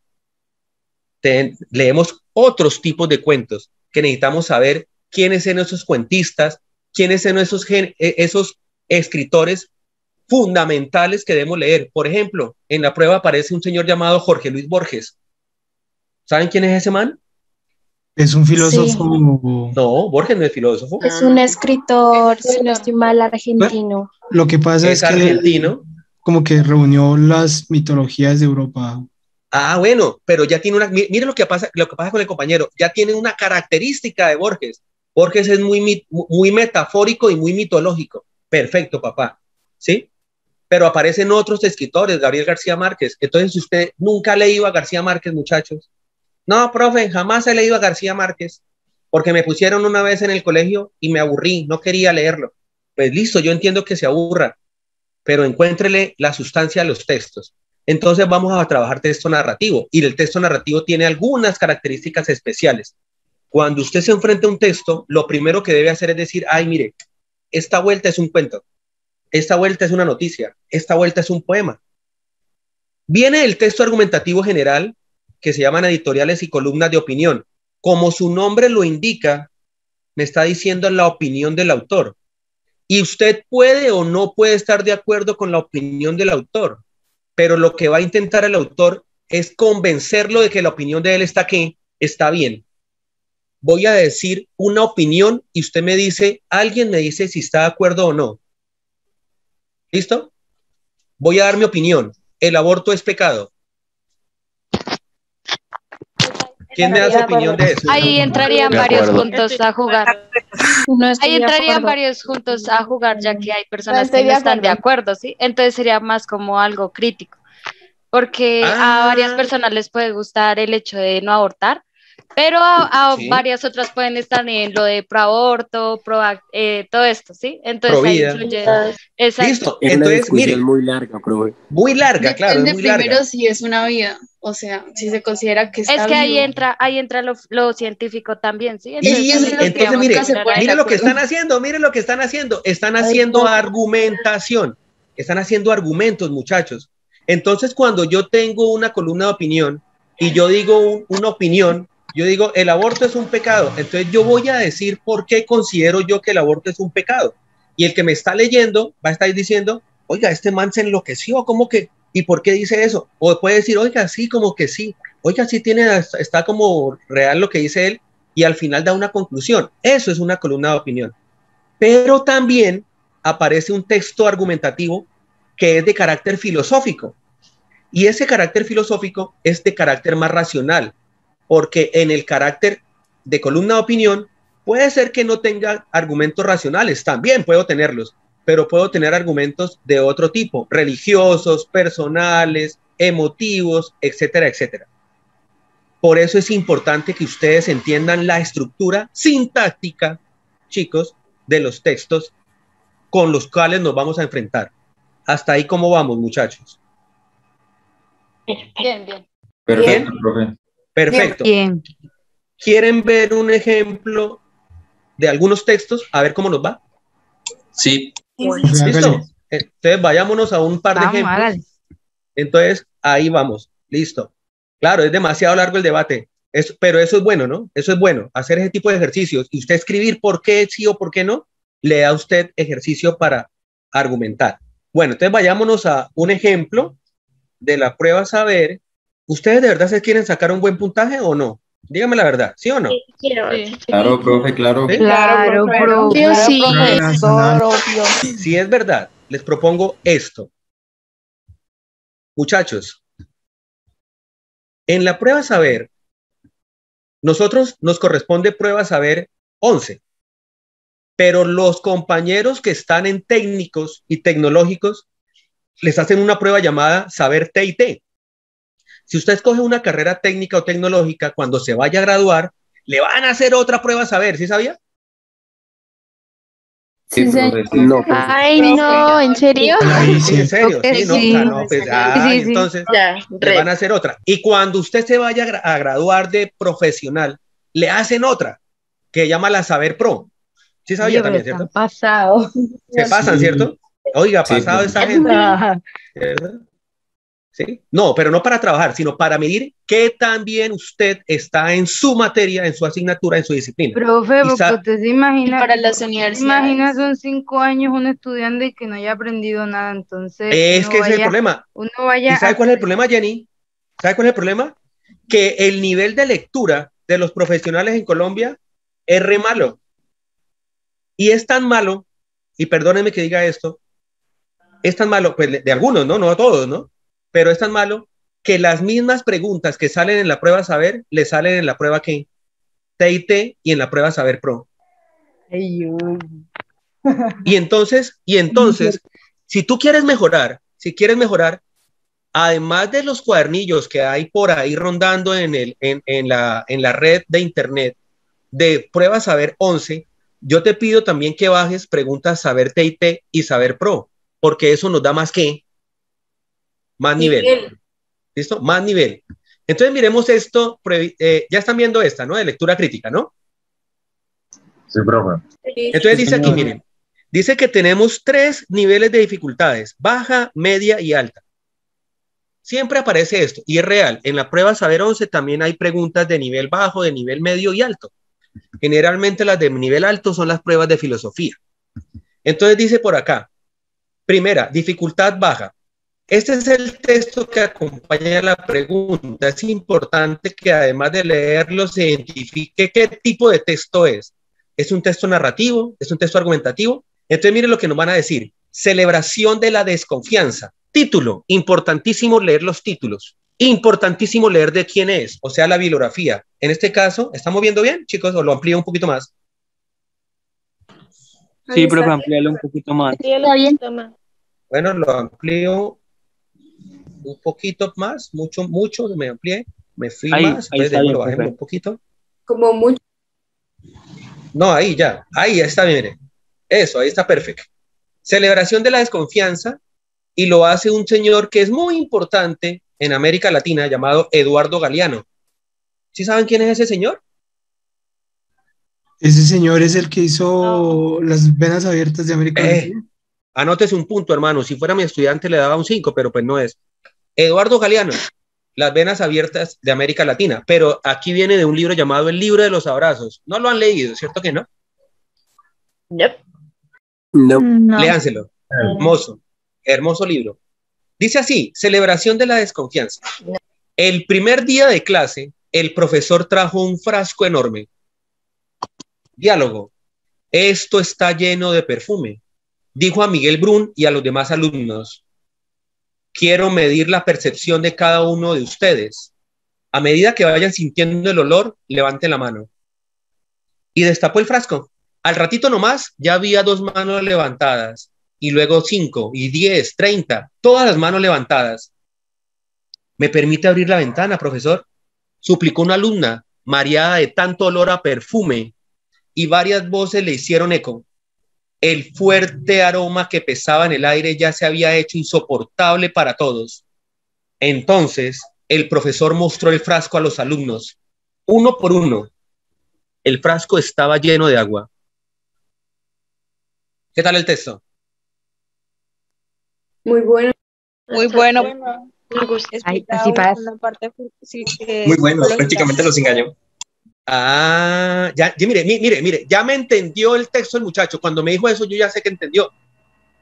Leemos otros tipos de cuentos que necesitamos saber quiénes son esos cuentistas, quiénes son esos escritores fundamentales que debemos leer. Por ejemplo, en la prueba aparece un señor llamado Jorge Luis Borges. ¿Saben quién es ese man? Es un filósofo. Sí. No, Borges no es filósofo. Es un escritor, si no estoy mal, argentino. Lo que pasa es que argentino. Como que reunió las mitologías de Europa. Ah, bueno, pero ya tiene mire lo que pasa con el compañero, ya tiene una característica de Borges. Borges es muy metafórico y muy mitológico. Perfecto, papá. ¿Sí? Pero aparecen otros escritores, Gabriel García Márquez. Entonces, si usted nunca ha leído a García Márquez, muchachos. No, profe, jamás he leído a García Márquez, porque me pusieron una vez en el colegio y me aburrí, no quería leerlo. Pues listo, yo entiendo que se aburra, pero encuéntrele la sustancia a los textos. Entonces vamos a trabajar texto narrativo, y el texto narrativo tiene algunas características especiales. Cuando usted se enfrenta a un texto, lo primero que debe hacer es decir, ay, mire, esta vuelta es un cuento, esta vuelta es una noticia, esta vuelta es un poema. Viene el texto argumentativo general, que se llaman editoriales y columnas de opinión. Como su nombre lo indica, me está diciendo la opinión del autor. Y usted puede o no puede estar de acuerdo con la opinión del autor, pero lo que va a intentar el autor es convencerlo de que la opinión de él está bien. Voy a decir una opinión y usted me dice, alguien me dice si está de acuerdo o no. ¿Listo? Voy a dar mi opinión. El aborto es pecado. ¿Quién me da su opinión de eso? Ahí entrarían varios puntos a jugar. Ahí entrarían varios juntos a jugar, ya que hay personas que no están de acuerdo, ¿sí? Entonces sería más como algo crítico, porque a varias personas les puede gustar el hecho de no abortar, pero a varias otras pueden estar en lo de pro-aborto, todo esto, ¿sí? Entonces ahí influye. Listo, entonces mire. Muy larga, profe. Muy larga, claro, es muy larga. Primero si es una vida, o sea, si se considera que está es que vivo. ahí entra lo científico también, ¿sí? Entonces mire lo que están haciendo, están haciendo argumentación, están haciendo argumentos, muchachos. Entonces, cuando yo tengo una columna de opinión y yo digo una opinión, yo digo, el aborto es un pecado. Entonces yo voy a decir por qué considero yo que el aborto es un pecado. Y el que me está leyendo va a estar diciendo, oiga, este man se enloqueció, ¿cómo que? ¿Y por qué dice eso? O puede decir, oiga, sí, como que sí. Oiga, sí está como real lo que dice él. Y al final da una conclusión. Eso es una columna de opinión. Pero también aparece un texto argumentativo que es de carácter filosófico. Y ese carácter filosófico es de carácter más racional. Porque en el carácter de columna de opinión puede ser que no tenga argumentos racionales, también puedo tenerlos, pero puedo tener argumentos de otro tipo, religiosos, personales, emotivos, etcétera, etcétera. Por eso es importante que ustedes entiendan la estructura sintáctica, chicos, de los textos con los cuales nos vamos a enfrentar. Hasta ahí, ¿cómo vamos, muchachos? Bien, bien. Perfecto, profe. Perfecto. Bien. ¿Quieren ver un ejemplo de algunos textos? A ver cómo nos va. Sí. ¿Listo? Entonces vayámonos a un par de ejemplos. Hágale. Entonces ahí vamos. Listo. Claro, es demasiado largo el debate. Pero eso es bueno, ¿no? Eso es bueno. Hacer ese tipo de ejercicios y usted escribir por qué sí o por qué no, le da a usted ejercicio para argumentar. Bueno, entonces vayámonos a un ejemplo de la prueba saber. ¿Ustedes de verdad se quieren sacar un buen puntaje o no? Dígame la verdad, ¿sí o no? Sí, quiero. Claro, profe, claro. ¿Sí? Claro, profe. Sí, Profesor, obvio. Si es verdad, les propongo esto. Muchachos, en la prueba saber, nosotros nos corresponde prueba saber 11, pero los compañeros que están en técnicos y tecnológicos les hacen una prueba llamada saber TIT. Si usted escoge una carrera técnica o tecnológica, cuando se vaya a graduar, le van a hacer otra prueba saber, ¿sí sabía? Sí, profe. No, profe. Ay, no, ¿en serio? Sí, en serio, sí, no, sí. no, pues, entonces Ya, le van a hacer otra. Y cuando usted se vaya a graduar de profesional, le hacen otra, que llama la Saber Pro. Sí sabía también, ¿cierto? Pasado. Se pasan, ¿cierto? Oiga, Sí, pasado esa profe. gente. ¿Verdad? ¿Sí? No, pero no para trabajar, sino para medir qué tan bien usted está en su materia, en su asignatura, en su disciplina. Profe, porque usted se imagina, Para las universidades. imagina son 5 años un estudiante y que no haya aprendido nada, entonces Es que ese es el problema. ¿Y sabe cuál es el problema, Jenny? ¿Sabe cuál es el problema? Que el nivel de lectura de los profesionales en Colombia es re malo. Y es tan malo, y perdónenme que diga esto, es tan malo, pues de algunos, ¿no? No a todos, ¿no? Pero es tan malo que las mismas preguntas que salen en la prueba saber, le salen en la prueba ¿qué? TIT y en la prueba saber pro. Y entonces, si tú quieres mejorar, además de los cuadernillos que hay por ahí rondando en la red de internet de prueba saber 11, yo te pido también que bajes preguntas saber TIT y saber pro, porque eso nos da más nivel. ¿Listo? Más nivel. Entonces miremos esto, ya están viendo esta, ¿no? De lectura crítica, ¿no? Sí, profe. Entonces dice aquí, miren, dice que tenemos 3 niveles de dificultades, baja, media y alta. Siempre aparece esto, y es real. En la prueba Saber 11 también hay preguntas de nivel bajo, de nivel medio y alto. Generalmente las de nivel alto son las pruebas de filosofía. Entonces dice por acá, primera, dificultad baja. Este es el texto que acompaña la pregunta. Es importante que además de leerlo se identifique qué tipo de texto es. ¿Es un texto narrativo? ¿Es un texto argumentativo? Entonces miren lo que nos van a decir. Celebración de la desconfianza. Título, importantísimo leer los títulos. Importantísimo leer de quién es, o sea, la bibliografía. En este caso, ¿estamos viendo bien, chicos? ¿O lo amplío un poquito más? Sí, profe, amplíalo un poquito más. Está bien. Bueno, lo amplío un poquito más, mucho, me amplié, me fui Ahí, más, ahí entonces está lo bien, bajemos un poquito. Como mucho. No, ahí ya está bien, mire. Eso, ahí está perfecto. Celebración de la desconfianza, y lo hace un señor que es muy importante en América Latina, llamado Eduardo Galeano. ¿Sí saben quién es ese señor? Ese señor es el que hizo las venas abiertas de América Latina. Anótese un punto, hermano. Si fuera mi estudiante le daba un 5, pero pues no es. Eduardo Galeano, las venas abiertas de América Latina. Pero aquí viene de un libro llamado El libro de los abrazos. No lo han leído, ¿cierto que no? No. Léanselo. Hermoso, hermoso libro. Dice así, celebración de la desconfianza. El primer día de clase, el profesor trajo un frasco enorme. Diálogo. Esto está lleno de perfume. Dijo a Miguel Brun y a los demás alumnos. Quiero medir la percepción de cada uno de ustedes. A medida que vayan sintiendo el olor, levanten la mano. Y destapó el frasco. Al ratito nomás ya había 2 manos levantadas, y luego 5, y 10, 30, todas las manos levantadas. ¿Me permite abrir la ventana, profesor?, suplicó una alumna, mareada de tanto olor a perfume, y varias voces le hicieron eco. El fuerte aroma que pesaba en el aire ya se había hecho insoportable para todos. Entonces, el profesor mostró el frasco a los alumnos, uno por uno. El frasco estaba lleno de agua. ¿Qué tal el texto? Muy bueno. Muy bueno. Me gusta. Así pasa. Muy bueno, prácticamente los engañó. Ah, ya, mire, ya me entendió el texto el muchacho. Cuando me dijo eso, yo ya sé que entendió.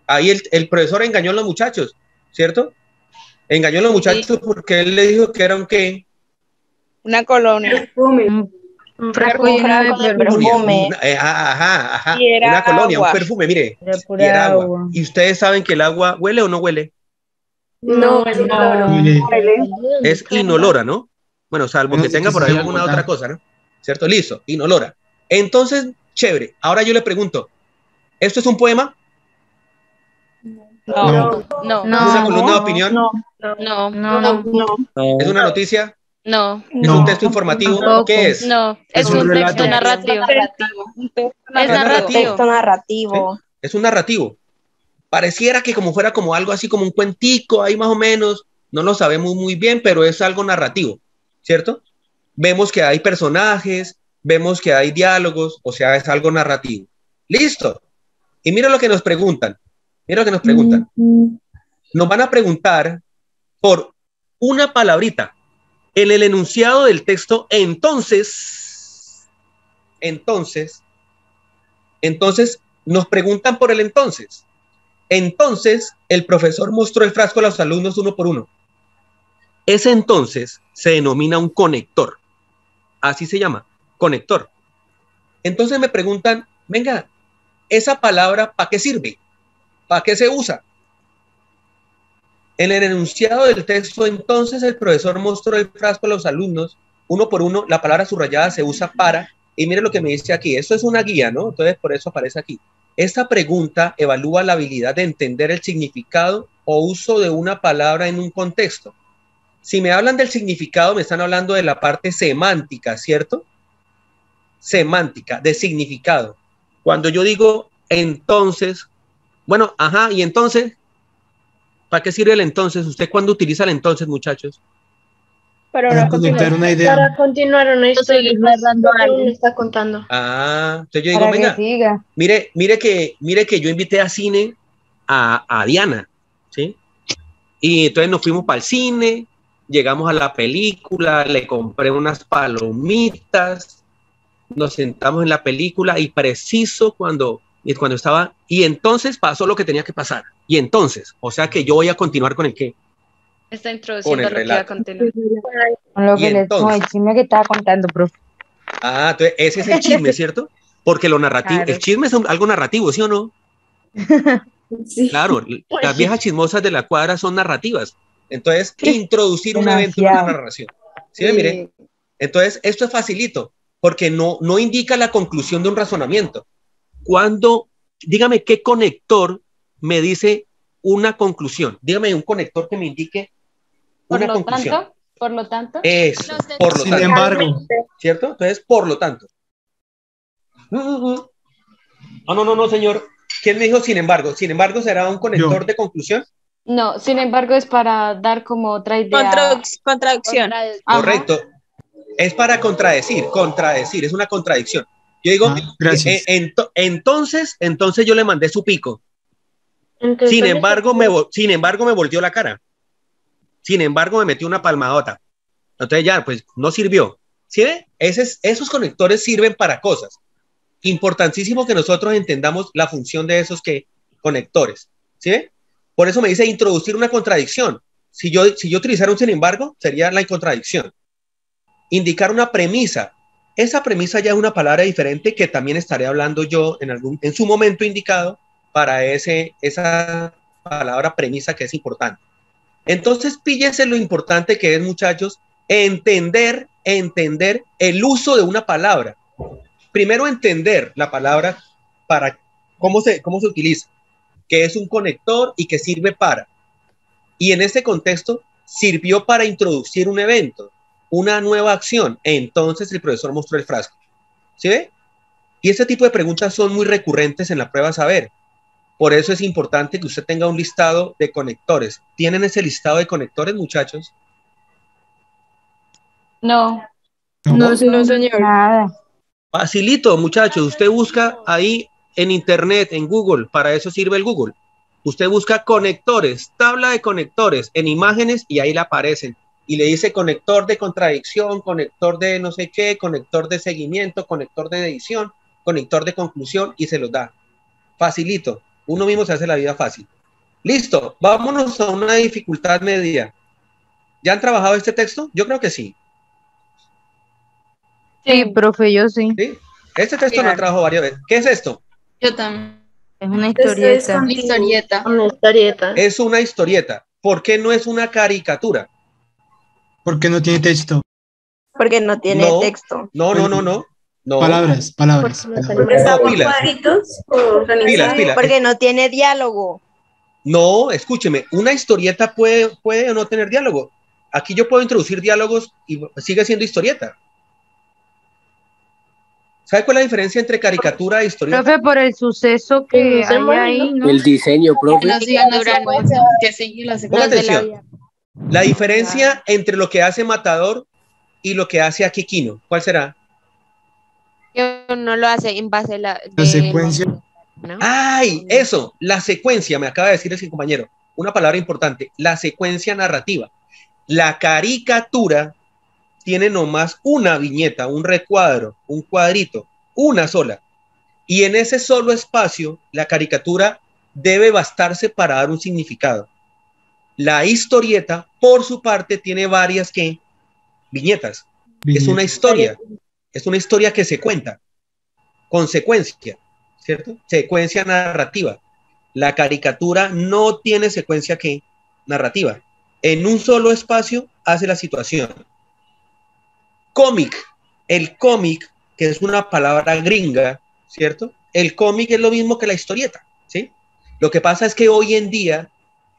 Ahí el profesor engañó a los muchachos, ¿cierto? Engañó a los muchachos porque él le dijo que era un ¿qué? Una colonia. Un frasco de perfume. Ajá. Era una colonia, agua. un perfume, mire. Era Era agua. agua. ¿Y ustedes saben que el agua huele o no huele? No. Es inolora, ¿no? Bueno, salvo Bueno, que tenga que por se ahí llama alguna Bogotá. otra cosa, ¿no? ¿Cierto? Listo, inolora. Entonces, chévere. Ahora yo le pregunto, ¿esto es un poema? No. ¿Es una columna de opinión? No. ¿Es una noticia? No. ¿Es un texto informativo? Tampoco. ¿Qué es? No. Es un un texto relato. narrativo. Es narrativo. narrativo. Texto narrativo. ¿Sí? Es un narrativo. Pareciera que como fuera como algo así como un cuentico, ahí más o menos, no lo sabemos muy bien, pero es algo narrativo, ¿cierto? Vemos que hay personajes, vemos que hay diálogos, o sea, es algo narrativo. Listo. Y mira lo que nos preguntan. Nos van a preguntar por una palabrita. En el enunciado del texto, entonces, nos preguntan por el entonces. Entonces, el profesor mostró el frasco a los alumnos uno por uno. Ese entonces se denomina un conector. Así se llama, conector. Entonces me preguntan, venga, ¿esa palabra para qué sirve? ¿Para qué se usa? En el enunciado del texto, entonces el profesor mostró el frasco a los alumnos, uno por uno. La palabra subrayada se usa para, y mire lo que me dice aquí, esto es una guía, ¿no? Entonces por eso aparece aquí. Esta pregunta evalúa la habilidad de entender el significado o uso de una palabra en un contexto. Si me hablan del significado, me están hablando de la parte semántica, ¿cierto? Semántica, de significado. Cuando yo digo entonces, bueno, ajá, y entonces, ¿para qué sirve el entonces? ¿Usted cuándo utiliza el entonces, muchachos? Para conectar una idea. Para continuar una historia. Me está contando. Ah, entonces yo digo, Para venga, que siga. mire que yo invité a cine a Diana, ¿sí? Y entonces nos fuimos para el cine, llegamos a la película, le compré unas palomitas, nos sentamos en la película y preciso cuando estaba, y entonces pasó lo que tenía que pasar. Y entonces, o sea que yo voy a continuar con el qué. Está introduciendo lo que iba a continuar. Con lo que con el chisme que estaba contando, profe. Ah, entonces ese es el chisme, ¿cierto? Porque lo narrativo, claro. El chisme es algo narrativo, ¿sí o no? Sí. Claro, pues las viejas chismosas de la cuadra son narrativas. Entonces, introducir un evento en una narración. ¿Sí? Mire, entonces, esto es facilito, porque no indica la conclusión de un razonamiento. Dígame qué conector me dice una conclusión. Dígame un conector que me indique una conclusión. Por lo tanto. Es, por lo tanto. Sin embargo. ¿Cierto? Entonces, por lo tanto. No, señor. ¿Quién me dijo sin embargo? ¿Sin embargo será un conector de conclusión? No, sin embargo es para dar como otra idea. Contradicción. Correcto. Es para contradecir, es una contradicción. Yo digo, entonces yo le mandé su pico. Sin embargo, me volteó la cara. Sin embargo, me metió una palmadota. Entonces ya, pues, no sirvió. ¿Sí ve? Esos conectores sirven para cosas. Importantísimo que nosotros entendamos la función de esos conectores. ¿Sí ve? Por eso me dice introducir una contradicción. Si yo utilizara un sin embargo, sería la contradicción. Indicar una premisa. Esa premisa ya es una palabra diferente que también estaré hablando yo en su momento indicado para esa palabra premisa que es importante. Entonces, píllense lo importante que es, muchachos, entender el uso de una palabra. Primero, entender la palabra para cómo se utiliza, que es un conector y que sirve para. Y en este contexto, sirvió para introducir un evento, una nueva acción. Entonces, el profesor mostró el frasco. ¿Sí ve? Y este tipo de preguntas son muy recurrentes en la prueba saber. Por eso es importante que usted tenga un listado de conectores. ¿Tienen ese listado de conectores, muchachos? No, señor. Nada. Facilito, muchachos. Usted busca ahí en internet, en Google. Para eso sirve el Google. Usted busca conectores, tabla de conectores en imágenes y ahí le aparecen. Y le dice conector de contradicción, conector de no sé qué, conector de seguimiento, conector de edición, conector de conclusión y se los da. Facilito. Uno mismo se hace la vida fácil. Listo, vámonos a una dificultad media. ¿Ya han trabajado este texto? Yo creo que sí. Sí, profe, yo sí. ¿Sí? Este texto lo trabajo varias veces. ¿Qué es esto? Yo también. Es una historieta. Una historieta. Es una historieta. ¿Por qué no es una caricatura? Porque no tiene texto. Porque no tiene texto. No. Palabras. Porque está por cuadritos. Pilas. Porque no tiene diálogo. No, escúcheme, una historieta puede o no tener diálogo. Aquí yo puedo introducir diálogos y sigue siendo historieta. ¿Sabe cuál es la diferencia entre caricatura e historieta? Profe, por el suceso que hay ahí, ¿no? El diseño, profe. Ponga atención. La diferencia entre lo que hace Matador y lo que hace Aquino, ¿cuál será? No lo hace en base a la secuencia. ¿No? ¡Ay! Eso, la secuencia, me acaba de decir ese compañero. Una palabra importante, la secuencia narrativa. La caricatura tiene nomás una viñeta, un recuadro, un cuadrito, una sola. Y en ese solo espacio, la caricatura debe bastarse para dar un significado. La historieta, por su parte, tiene varias viñetas. Es una historia. Es una historia que se cuenta. Consecuencia, ¿cierto? Secuencia narrativa. La caricatura no tiene secuencia narrativa. En un solo espacio hace la situación. Cómic. El cómic, que es una palabra gringa, ¿cierto? El cómic es lo mismo que la historieta, ¿sí? Lo que pasa es que hoy en día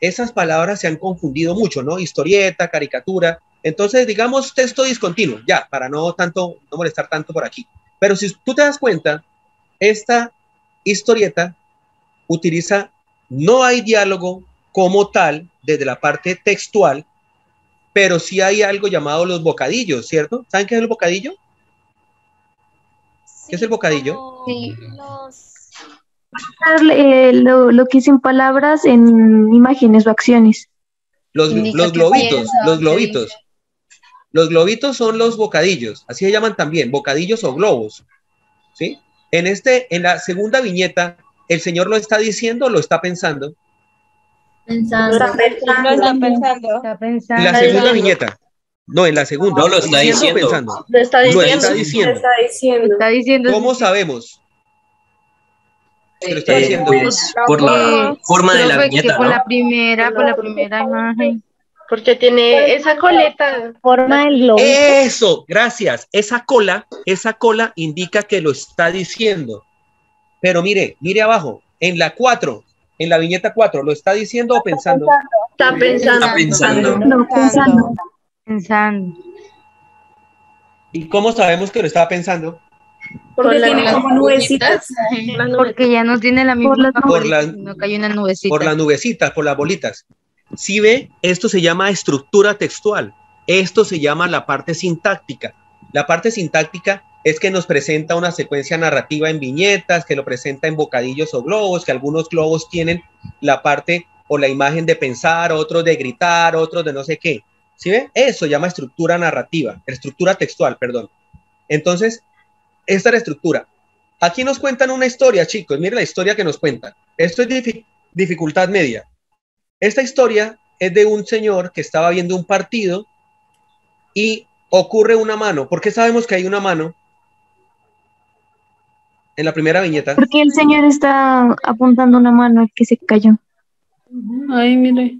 esas palabras se han confundido mucho, ¿no? Historieta, caricatura. Entonces, digamos texto discontinuo, ya, para no molestar tanto por aquí. Pero si tú te das cuenta, esta historieta no hay diálogo como tal desde la parte textual, pero sí hay algo llamado los bocadillos, ¿cierto? ¿Saben qué es el bocadillo? ¿Qué es el bocadillo? Sí. Lo que dicen palabras en imágenes o acciones. Los globitos, los globitos. Los globitos son los bocadillos, así se llaman también, bocadillos o globos, ¿sí? En la segunda viñeta, ¿el señor lo está diciendo o lo está pensando? Pensando. Está pensando. En la segunda viñeta. No, en la segunda. No, lo está diciendo. Pensando. Lo está Lo diciendo. está diciendo. ¿Cómo sabemos que lo está diciendo? Pues, por la forma de la viñeta, por ¿no? la primera imagen. Porque tiene esa coleta. Forma del globo. Eso, gracias. Esa cola indica que lo está diciendo. Pero mire abajo, en la 4, en la viñeta 4, ¿lo está diciendo o pensando? Está pensando. Está pensando. No, Pensando. ¿Y cómo sabemos que lo estaba pensando? Porque tiene como nubecitas. Porque ya no tiene la misma sino que hay una nubecita. Por las nubecitas, por las bolitas. ¿Sí ve? Esto se llama estructura textual. Esto se llama la parte sintáctica. La parte sintáctica es que nos presenta una secuencia narrativa en viñetas, que lo presenta en bocadillos o globos, que algunos globos tienen la parte o la imagen de pensar, otros de gritar, otros de no sé qué. ¿Sí ve? Eso se llama estructura narrativa, estructura textual, perdón. Entonces, esta es la estructura. Aquí nos cuentan una historia, chicos. Miren la historia que nos cuentan. Esto es dificultad media. Esta historia es de un señor que estaba viendo un partido y ocurre una mano. ¿Por qué sabemos que hay una mano en la primera viñeta? Porque el señor está apuntando una mano al que se cayó. Ay, mire.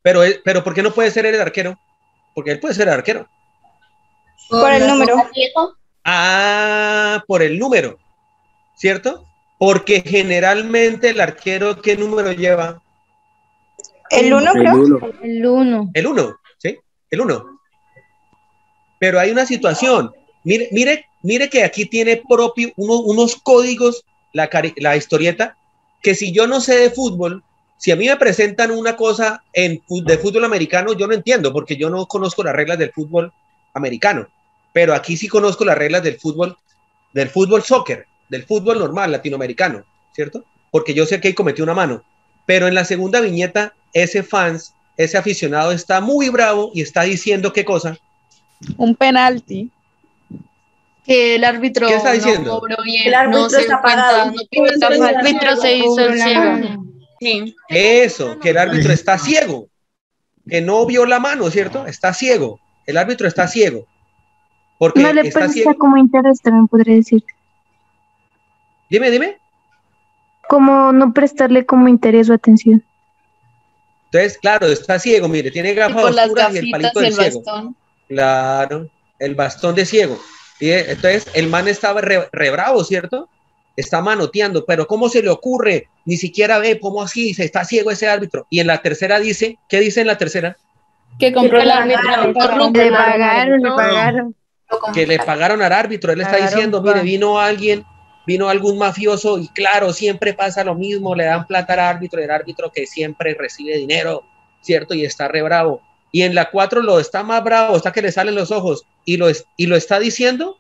Pero ¿por qué no puede ser el arquero? Porque él puede ser el arquero. Por el número. Ah, por el número, ¿cierto? Porque generalmente el arquero, ¿qué número lleva? El 1, creo. El 1. El 1, ¿sí? El 1. Pero hay una situación. Mire que aquí tiene propio unos códigos la historieta, que si yo no sé de fútbol, si a mí me presentan una cosa de fútbol americano, yo no entiendo, porque yo no conozco las reglas del fútbol americano. Pero aquí sí conozco las reglas del fútbol soccer, del fútbol normal latinoamericano, ¿cierto? Porque yo sé que ahí cometió una mano. Pero en la segunda viñeta, ese aficionado está muy bravo y está diciendo ¿qué cosa? Un penalti. Que el árbitro ¿qué está diciendo? no cobró bien, El árbitro no se está dio cuenta, apagado. El árbitro se hizo el ciego. Sí. Eso, que el árbitro está ciego, que no vio la mano, ¿cierto? Está ciego, el árbitro está ciego. Porque No le está presta ciego. como interés, también podría decir. Dime. Como no prestarle como interés o atención. Entonces, claro, está ciego, mire, tiene gafas oscuras y el palito del ciego. Bastón. Claro, el bastón de ciego. Y entonces, el man estaba re bravo, ¿cierto? Está manoteando, pero ¿cómo se le ocurre? Ni siquiera ve cómo así, se está ciego ese árbitro. Y en la tercera dice, ¿qué dice en la tercera? Que compró el árbitro corrupto. Le pagaron. Que le pagaron al árbitro. Él está diciendo, mire, vino algún mafioso y claro, siempre pasa lo mismo, le dan plata al árbitro, y el árbitro que siempre recibe dinero, ¿cierto? Y está re bravo. Y en la 4 lo está más bravo, está que le salen los ojos y lo está diciendo.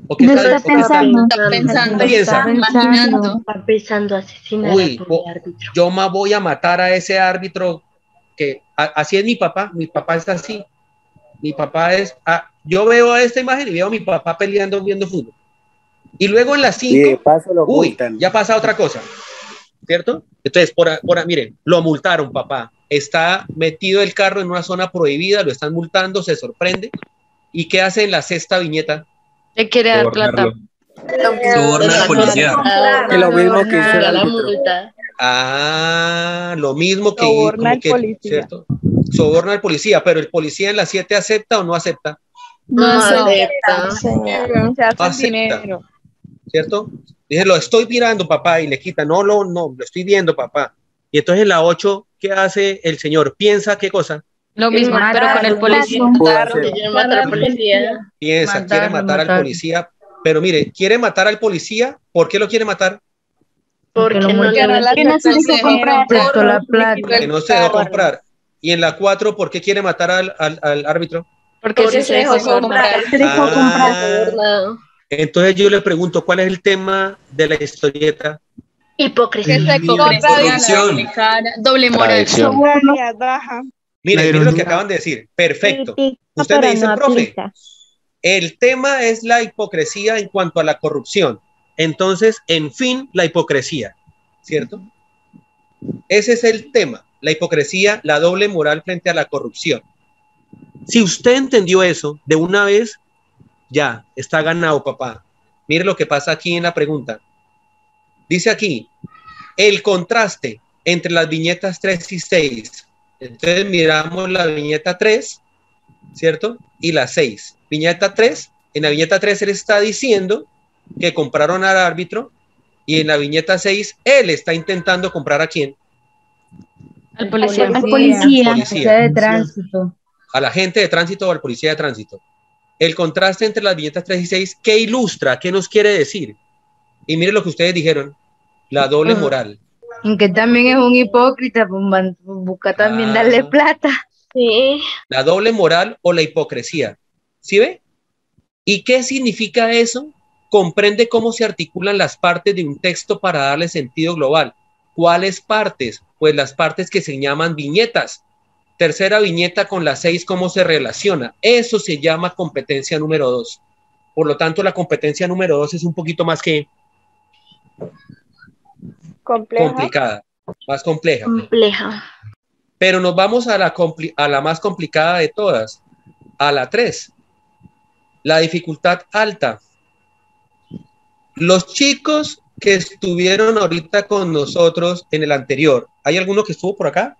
¿O qué Está pensando. Está Imaginando. Está pensando asesinar Uy, a tu árbitro. yo más voy a matar a ese árbitro que así es mi papá está así. Mi papá es, yo veo esta imagen y veo a mi papá peleando viendo fútbol. Y luego en las 5, ya pasa otra cosa, ¿cierto? Entonces, miren, lo multaron, papá. Está metido el carro en una zona prohibida, lo están multando, se sorprende. ¿Y qué hace en la sexta viñeta? Le quiere dar plata. Soborna al policía. Es lo mismo que hizo el La árbitro. multa. Lo mismo que Soborna al policía. ¿cierto? Soborna al policía, pero el policía en la 7 acepta o no acepta. No acepta. Se hace Acepta. dinero. ¿Cierto? Dice, lo estoy mirando, papá, y le quita, no, lo estoy viendo, papá. Y entonces en la 8, ¿qué hace el señor? Piensa, ¿qué cosa? Lo mismo, pero con el policía. Quiere matar al policía. Piensa, quiere matar al policía, pero mire, quiere matar al policía, ¿por qué lo quiere matar? Porque no se dejó comprar. Prestó la plata. Que no se dejó comprar. Y en la 4, ¿por qué quiere matar al árbitro? Porque sí se dejó comprar. Entonces yo le pregunto, ¿cuál es el tema de la historieta? Hipocresía. Contradicción. Doble moral. Tradición. Moralidad baja. Miren lo que acaban de decir. Perfecto. Usted me dice, profe, el tema es la hipocresía en cuanto a la corrupción. Entonces, en fin, la hipocresía, ¿cierto? Ese es el tema, la hipocresía, la doble moral frente a la corrupción. Si usted entendió eso de una vez, ya, está ganado, papá. Mire lo que pasa aquí en la pregunta. Dice aquí, el contraste entre las viñetas 3 y 6. Entonces miramos la viñeta 3, ¿cierto? Y la 6. Viñeta 3, en la viñeta 3 él está diciendo que compraron al árbitro y en la viñeta 6 él está intentando comprar ¿a quién? Al policía. Al policía de tránsito. A la gente de tránsito o al policía de tránsito. El contraste entre las viñetas 3 y 6, ¿qué ilustra? ¿Qué nos quiere decir? Y mire lo que ustedes dijeron, la doble moral. En que también es un hipócrita, pues busca también darle plata. Sí. La doble moral o la hipocresía. ¿Sí ve? ¿Y qué significa eso? Comprende cómo se articulan las partes de un texto para darle sentido global. ¿Cuáles partes? Pues las partes que se llaman viñetas. Tercera viñeta con la 6, ¿cómo se relaciona? Eso se llama competencia número 2. Por lo tanto, la competencia número 2 es un poquito más que complicada, más compleja. Pero nos vamos a la más complicada de todas, a la 3. La dificultad alta. Los chicos que estuvieron ahorita con nosotros en el anterior, ¿hay alguno que estuvo por acá?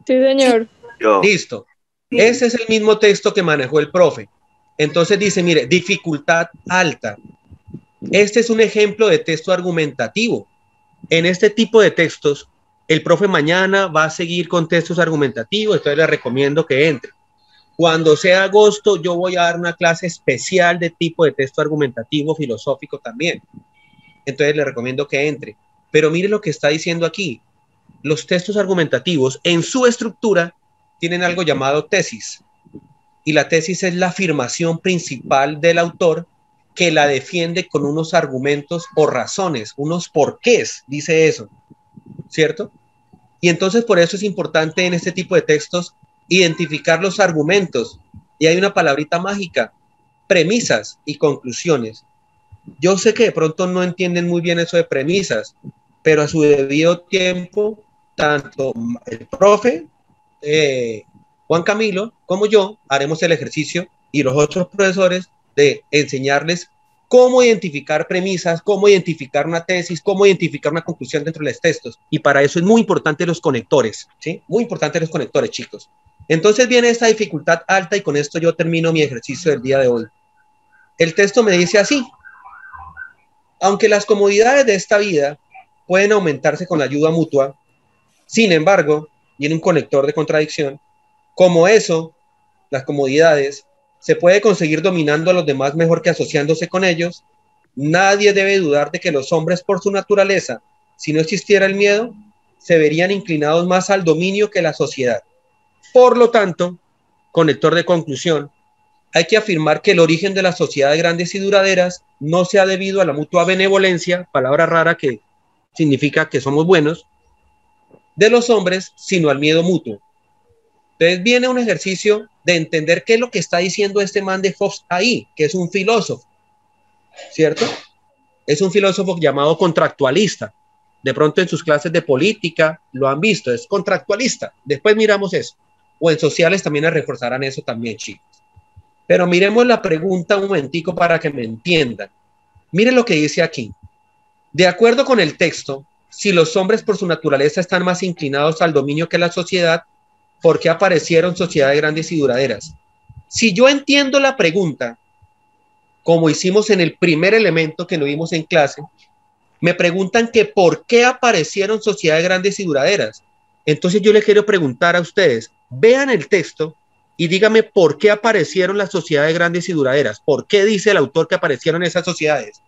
Sí, señor. Yo. Listo. Ese es el mismo texto que manejó el profe. Entonces dice, mire, dificultad alta. Este es un ejemplo de texto argumentativo. En este tipo de textos, el profe mañana va a seguir con textos argumentativos, entonces le recomiendo que entre. Cuando sea agosto, yo voy a dar una clase especial de tipo de texto argumentativo filosófico también. Entonces le recomiendo que entre. Pero mire lo que está diciendo aquí. Los textos argumentativos en su estructura tienen algo llamado tesis. Y la tesis es la afirmación principal del autor que la defiende con unos argumentos o razones, unos porqués, dice eso, ¿cierto? Y entonces por eso es importante en este tipo de textos identificar los argumentos. Y hay una palabrita mágica, premisas y conclusiones. Yo sé que de pronto no entienden muy bien eso de premisas, pero a su debido tiempo, tanto el profe, Juan Camilo, como yo, haremos el ejercicio y los otros profesores de enseñarles cómo identificar premisas, cómo identificar una tesis, cómo identificar una conclusión dentro de los textos. Y para eso es muy importante los conectores, ¿sí? Muy importante los conectores, chicos. Entonces viene esta dificultad alta y con esto yo termino mi ejercicio del día de hoy. El texto me dice así: aunque las comodidades de esta vida pueden aumentarse con la ayuda mutua, sin embargo, viene un conector de contradicción, como eso, las comodidades, se puede conseguir dominando a los demás mejor que asociándose con ellos, nadie debe dudar de que los hombres por su naturaleza, si no existiera el miedo, se verían inclinados más al dominio que la sociedad. Por lo tanto, conector de conclusión, hay que afirmar que el origen de las sociedades grandes y duraderas no se ha debido a la mutua benevolencia, palabra rara que significa que somos buenos, de los hombres, sino al miedo mutuo. Entonces viene un ejercicio de entender qué es lo que está diciendo este man de Hobbes ahí, que es un filósofo, ¿cierto? Es un filósofo llamado contractualista. De pronto en sus clases de política lo han visto, es contractualista. Después miramos eso. O en sociales también reforzarán eso también, chicos. Pero miremos la pregunta un momentico para que me entiendan. Miren lo que dice aquí. De acuerdo con el texto, si los hombres por su naturaleza están más inclinados al dominio que la sociedad, ¿por qué aparecieron sociedades grandes y duraderas? Si yo entiendo la pregunta, como hicimos en el primer elemento que lo vimos en clase, me preguntan que ¿por qué aparecieron sociedades grandes y duraderas? Entonces yo les quiero preguntar a ustedes, vean el texto y díganme por qué aparecieron las sociedades grandes y duraderas. ¿Por qué dice el autor que aparecieron esas sociedades?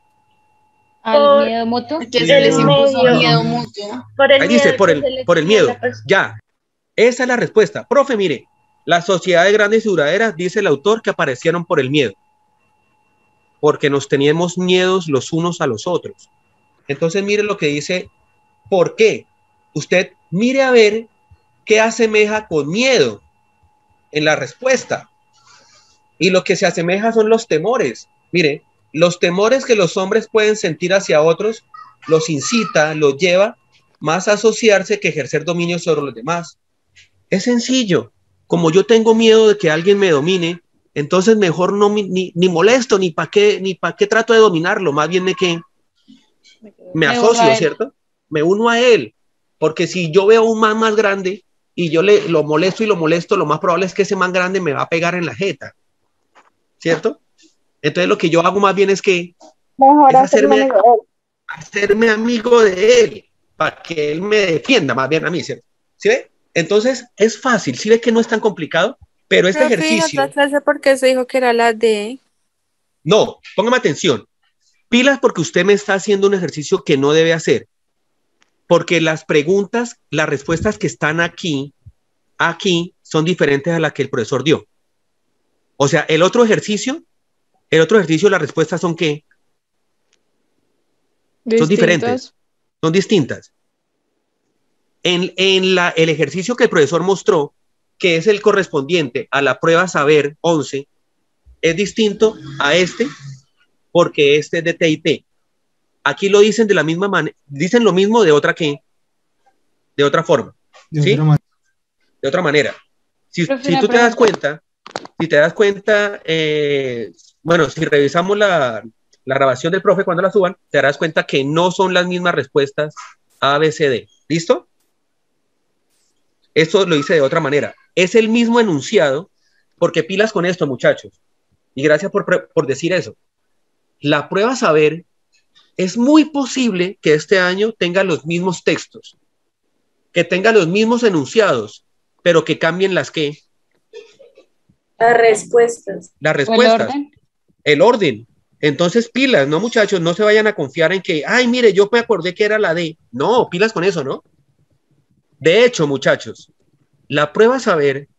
Al miedo mutuo. Que se les impuso miedo mutuo. Ahí dice, por el miedo. Ya, esa es la respuesta. Profe, mire, las sociedades grandes y duraderas, dice el autor, que aparecieron por el miedo. Porque nos teníamos miedos los unos a los otros. Entonces, mire lo que dice, ¿por qué? Usted mire a ver ¿qué asemeja con miedo en la respuesta? Y lo que se asemeja son los temores. Mire, los temores que los hombres pueden sentir hacia otros los incita, los lleva más a asociarse que ejercer dominio sobre los demás. Es sencillo. Como yo tengo miedo de que alguien me domine, entonces mejor no ni molesto, ni para qué trato de dominarlo, más bien me asocio, ¿cierto? Me uno a él, porque si yo veo un man más grande y yo lo molesto y lo molesto, lo más probable es que ese man grande me va a pegar en la jeta, ¿cierto? Entonces lo que yo hago más bien es que mejor hacerme amigo de él, para que él me defienda más bien a mí, ¿cierto? ¿Sí ve? Entonces es fácil, ¿sí ve que no es tan complicado? Pero este ejercicio... otra clase porque se dijo que era la D. No, póngame atención. Pilas porque usted me está haciendo un ejercicio que no debe hacer. Porque las preguntas, las respuestas que están aquí son diferentes a las que el profesor dio. O sea, el otro ejercicio, las respuestas son ¿qué? Son diferentes, son distintas. El ejercicio que el profesor mostró, que es el correspondiente a la prueba saber 11, es distinto a este, porque este es de TIT. Aquí lo dicen de la misma manera, dicen lo mismo de otra forma. ¿Sí? De otra manera. Si tú te das cuenta, bueno, si revisamos la grabación del profe cuando la suban, te darás cuenta que no son las mismas respuestas A, B, C, D. ¿Listo? Esto lo hice de otra manera. Es el mismo enunciado, porque pilas con esto, muchachos. Y gracias por decir eso. La prueba saber es muy posible que este año tenga los mismos textos, que tenga los mismos enunciados, pero que cambien las respuestas. Las respuestas. El orden. Entonces, pilas, ¿no, muchachos? No se vayan a confiar en que, ay, mire, yo me acordé que era la D. No, pilas con eso, ¿no? De hecho, muchachos, la prueba saber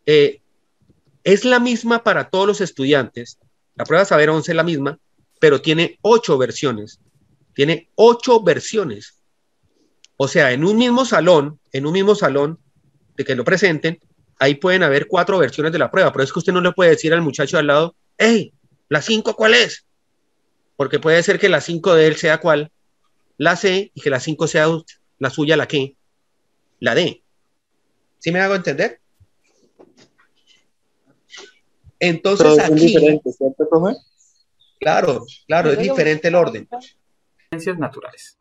es la misma para todos los estudiantes. La prueba saber 11 es la misma, pero tiene 8 versiones. Tiene 8 versiones. O sea, en un mismo salón de que lo presenten, ahí pueden haber 4 versiones de la prueba. Pero es que usted no le puede decir al muchacho al lado, hey, ¿la 5 cuál es? Porque puede ser que la 5 de él sea cuál, la C, y que la 5 sea la suya, la qué, la D. ¿Sí me hago entender? Entonces aquí... ¿Cierto, profe? Claro, es diferente el orden. Ciencias naturales.